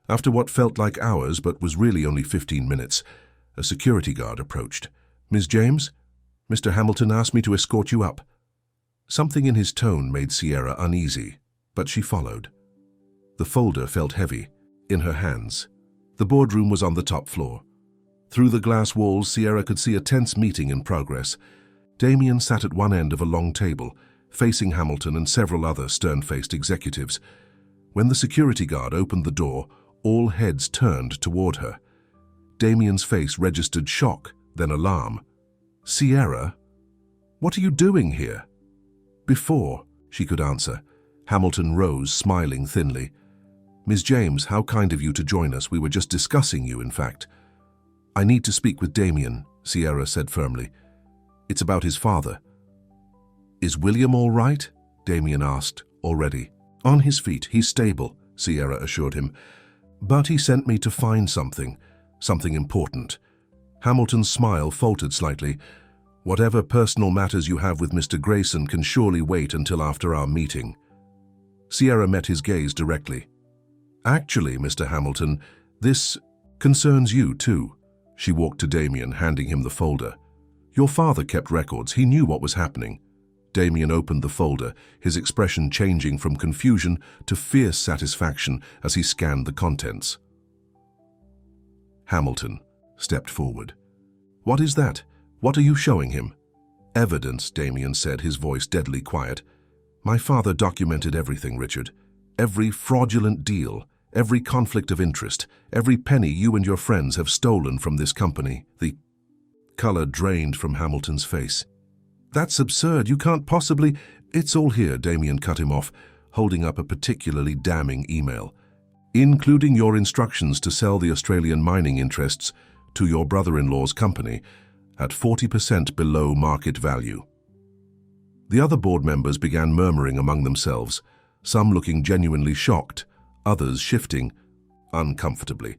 After what felt like hours but was really only 15 minutes, a security guard approached. "Ms. James, Mr. Hamilton asked me to escort you up." Something in his tone made Sierra uneasy, but she followed. The folder felt heavy in her hands. The boardroom was on the top floor. Through the glass walls, Sierra could see a tense meeting in progress. Damien sat at one end of a long table, facing Hamilton and several other stern-faced executives. When the security guard opened the door, all heads turned toward her. Damien's face registered shock, then alarm. "Sierra, what are you doing here?" "Before," she could answer. Hamilton rose, smiling thinly. "Ms. James, how kind of you to join us. We were just discussing you, in fact." "I need to speak with Damien," Sierra said firmly. "It's about his father." "Is William all right?" Damien asked, already. "On his feet, he's stable," Sierra assured him. "But he sent me to find something important." Hamilton's smile faltered slightly. "Whatever personal matters you have with Mr. Grayson can surely wait until after our meeting." Sierra met his gaze directly. "Actually, Mr. Hamilton, this concerns you too." She walked to Damien, handing him the folder. "Your father kept records. He knew what was happening." Damien opened the folder, his expression changing from confusion to fierce satisfaction as he scanned the contents. Hamilton stepped forward. "What is that? What are you showing him?" "Evidence," Damien said, his voice deadly quiet. "My father documented everything, Richard. Every fraudulent deal, every conflict of interest, every penny you and your friends have stolen from this company." The color drained from Hamilton's face. "That's absurd. You can't possibly—" "It's all here," Damien cut him off, holding up a particularly damning email. "Including your instructions to sell the Australian mining interests to your brother-in-law's company at 40% below market value." The other board members began murmuring among themselves, some looking genuinely shocked, others shifting uncomfortably.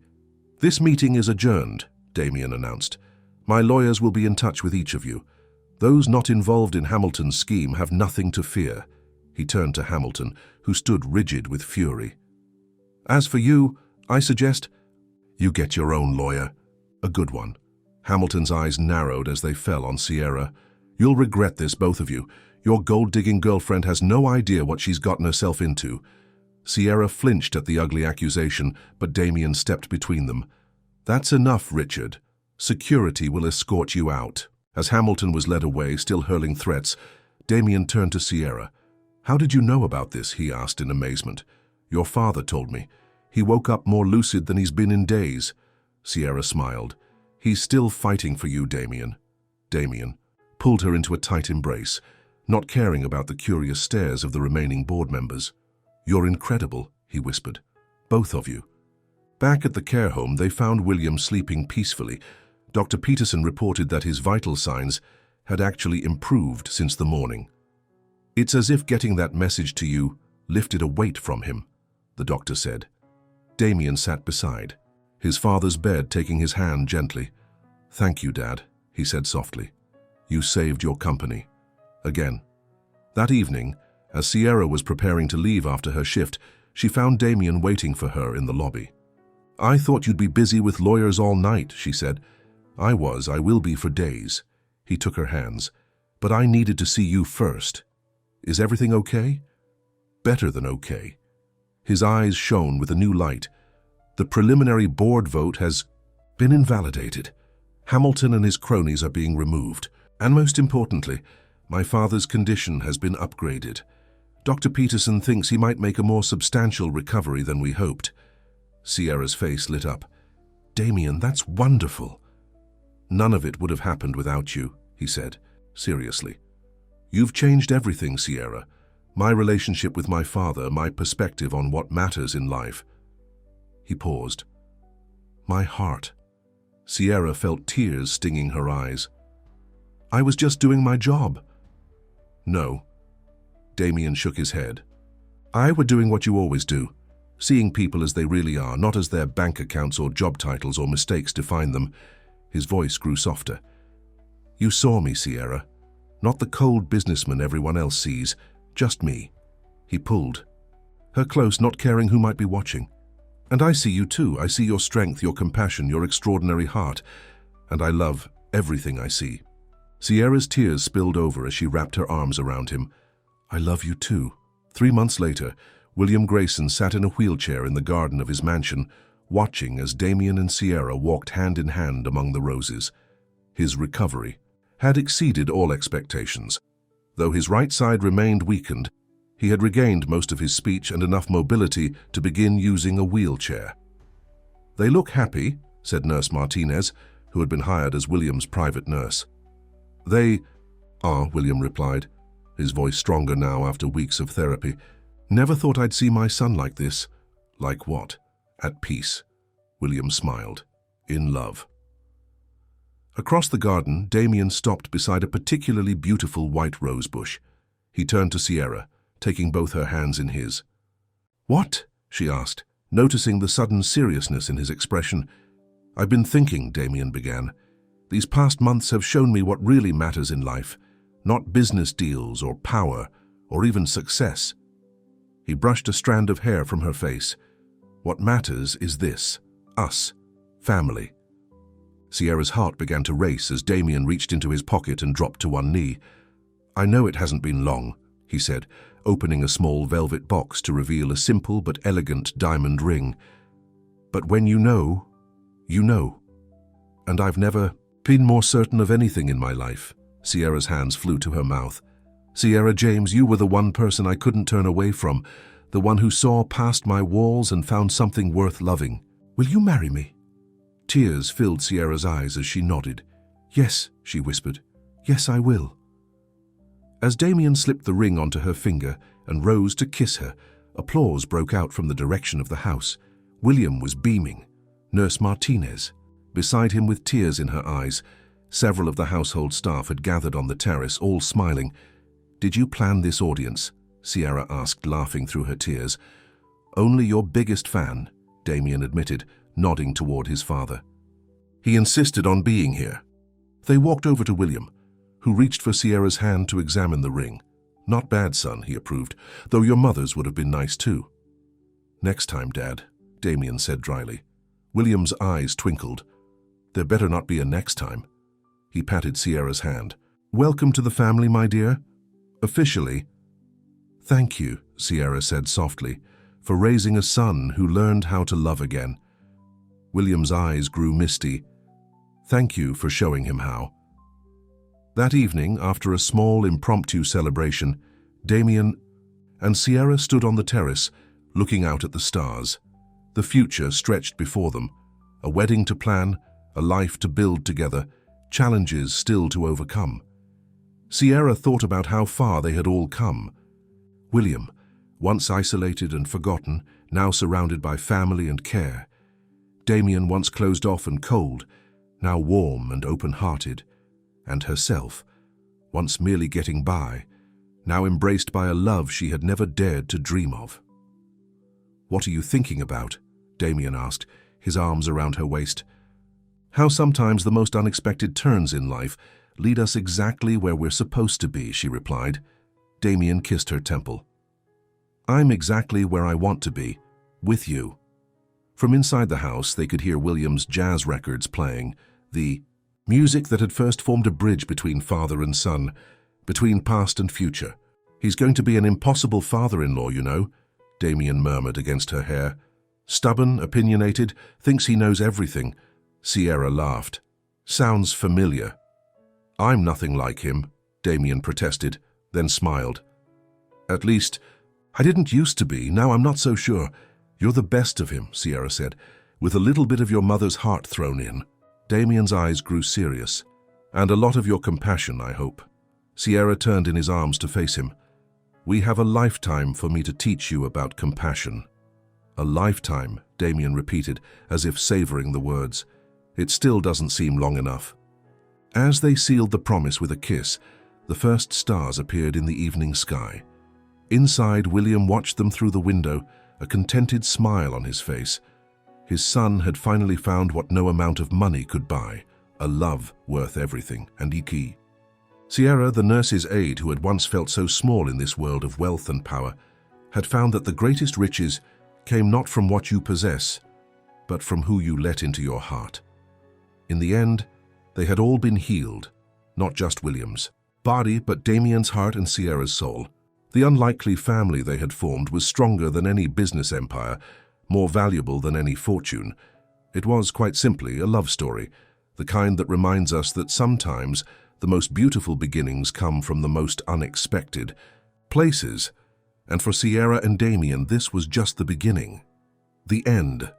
"This meeting is adjourned," Damien announced. "My lawyers will be in touch with each of you. Those not involved in Hamilton's scheme have nothing to fear." He turned to Hamilton, who stood rigid with fury. "As for you, I suggest you get your own lawyer. A good one." Hamilton's eyes narrowed as they fell on Sierra. "You'll regret this, both of you. Your gold-digging girlfriend has no idea what she's gotten herself into." Sierra flinched at the ugly accusation, but Damien stepped between them. "That's enough, Richard. Security will escort you out." As Hamilton was led away, still hurling threats, Damien turned to Sierra. "How did you know about this?" he asked in amazement. "Your father told me. He woke up more lucid than he's been in days." Sierra smiled. "He's still fighting for you, Damien." Damien pulled her into a tight embrace, not caring about the curious stares of the remaining board members. "You're incredible," he whispered. "Both of you." Back at the care home, they found William sleeping peacefully. Dr. Peterson reported that his vital signs had actually improved since the morning. "It's as if getting that message to you lifted a weight from him," the doctor said. Damien sat beside his father's bed, taking his hand gently. "Thank you, Dad," he said softly. "You saved your company." Again. That evening, as Sierra was preparing to leave after her shift, she found Damien waiting for her in the lobby. "I thought you'd be busy with lawyers all night," she said. I will be for days." He took her hands. "But I needed to see you first. Is everything okay?" "Better than okay." His eyes shone with a new light. "The preliminary board vote has been invalidated. Hamilton and his cronies are being removed. And most importantly, my father's condition has been upgraded. Dr. Peterson thinks he might make a more substantial recovery than we hoped." Sierra's face lit up. "Damien, that's wonderful." "None of it would have happened without you," he said, seriously. "You've changed everything, Sierra. My relationship with my father, my perspective on what matters in life." He paused. "My heart." Sierra felt tears stinging her eyes. "I was just doing my job." "No." Damien shook his head. "I were doing what you always do, seeing people as they really are, not as their bank accounts or job titles or mistakes define them." His voice grew softer. "You saw me, Sierra. Not the cold businessman everyone else sees, just me." He pulled her close, not caring who might be watching. "And I see you too. I see your strength, your compassion, your extraordinary heart. And I love everything I see." Sierra's tears spilled over as she wrapped her arms around him. "I love you too." 3 months later, William Grayson sat in a wheelchair in the garden of his mansion, watching as Damien and Sierra walked hand in hand among the roses. His recovery had exceeded all expectations. Though his right side remained weakened, he had regained most of his speech and enough mobility to begin using a wheelchair. "They look happy," said Nurse Martinez, who had been hired as William's private nurse. "They are," William replied, his voice stronger now after weeks of therapy. "Never thought I'd see my son like this." "Like what?" "At peace." William smiled. "In love." Across the garden, Damien stopped beside a particularly beautiful white rose bush. He turned to Sierra, taking both her hands in his. "What?" she asked, noticing the sudden seriousness in his expression. "I've been thinking," Damien began. "These past months have shown me what really matters in life, not business deals or power or even success." He brushed a strand of hair from her face. "What matters is this, us, family." Sierra's heart began to race as Damien reached into his pocket and dropped to one knee. "I know it hasn't been long," he said, opening a small velvet box to reveal a simple but elegant diamond ring. "But when you know, you know. And I've never been more certain of anything in my life." Sierra's hands flew to her mouth. "Sierra James, you were the one person I couldn't turn away from, the one who saw past my walls and found something worth loving. Will you marry me?" Tears filled Sierra's eyes as she nodded. "Yes," she whispered. "Yes, I will." As Damien slipped the ring onto her finger and rose to kiss her, applause broke out from the direction of the house. William was beaming. Nurse Martinez, beside him with tears in her eyes. Several of the household staff had gathered on the terrace, all smiling. "Did you plan this audience?" Sierra asked, laughing through her tears. "Only your biggest fan," Damien admitted, nodding toward his father. "He insisted on being here." They walked over to William, who reached for Sierra's hand to examine the ring. "Not bad, son," he approved, "though your mother's would have been nice too." "Next time, Dad," Damien said dryly. William's eyes twinkled. "There better not be a next time." He patted Sierra's hand. "Welcome to the family, my dear. Officially." "Thank you," Sierra said softly, "for raising a son who learned how to love again." William's eyes grew misty. "Thank you for showing him how." That evening, after a small impromptu celebration, Damien and Sierra stood on the terrace, looking out at the stars. The future stretched before them, a wedding to plan, a life to build together, challenges still to overcome. Sierra thought about how far they had all come. William, once isolated and forgotten, now surrounded by family and care. Damien, once closed off and cold, now warm and open-hearted. And herself, once merely getting by, now embraced by a love she had never dared to dream of. "What are you thinking about?" Damien asked, his arms around her waist. "How sometimes the most unexpected turns in life lead us exactly where we're supposed to be," she replied. Damien kissed her temple. "I'm exactly where I want to be, with you." From inside the house, they could hear William's jazz records playing, the music that had first formed a bridge between father and son, between past and future. "He's going to be an impossible father-in-law, you know," Damien murmured against her hair. "Stubborn, opinionated, thinks he knows everything." Sierra laughed. "Sounds familiar." "I'm nothing like him," Damien protested, then smiled. "At least, I didn't used to be, now I'm not so sure. You're the best of him," Sierra said, "with a little bit of your mother's heart thrown in." Damien's eyes grew serious. "And a lot of your compassion, I hope." Sierra turned in his arms to face him. "We have a lifetime for me to teach you about compassion." "A lifetime," Damien repeated, as if savoring the words. "It still doesn't seem long enough." As they sealed the promise with a kiss, the first stars appeared in the evening sky. Inside, William watched them through the window, a contented smile on his face. His son had finally found what no amount of money could buy, a love worth everything, and Iki. Sierra, the nurse's aide who had once felt so small in this world of wealth and power, had found that the greatest riches came not from what you possess, but from who you let into your heart. In the end, they had all been healed, not just William's body, but Damien's heart and Sierra's soul. The unlikely family they had formed was stronger than any business empire, more valuable than any fortune. It was, quite simply, a love story, the kind that reminds us that sometimes the most beautiful beginnings come from the most unexpected places. And for Sierra and Damien, this was just the beginning. The end.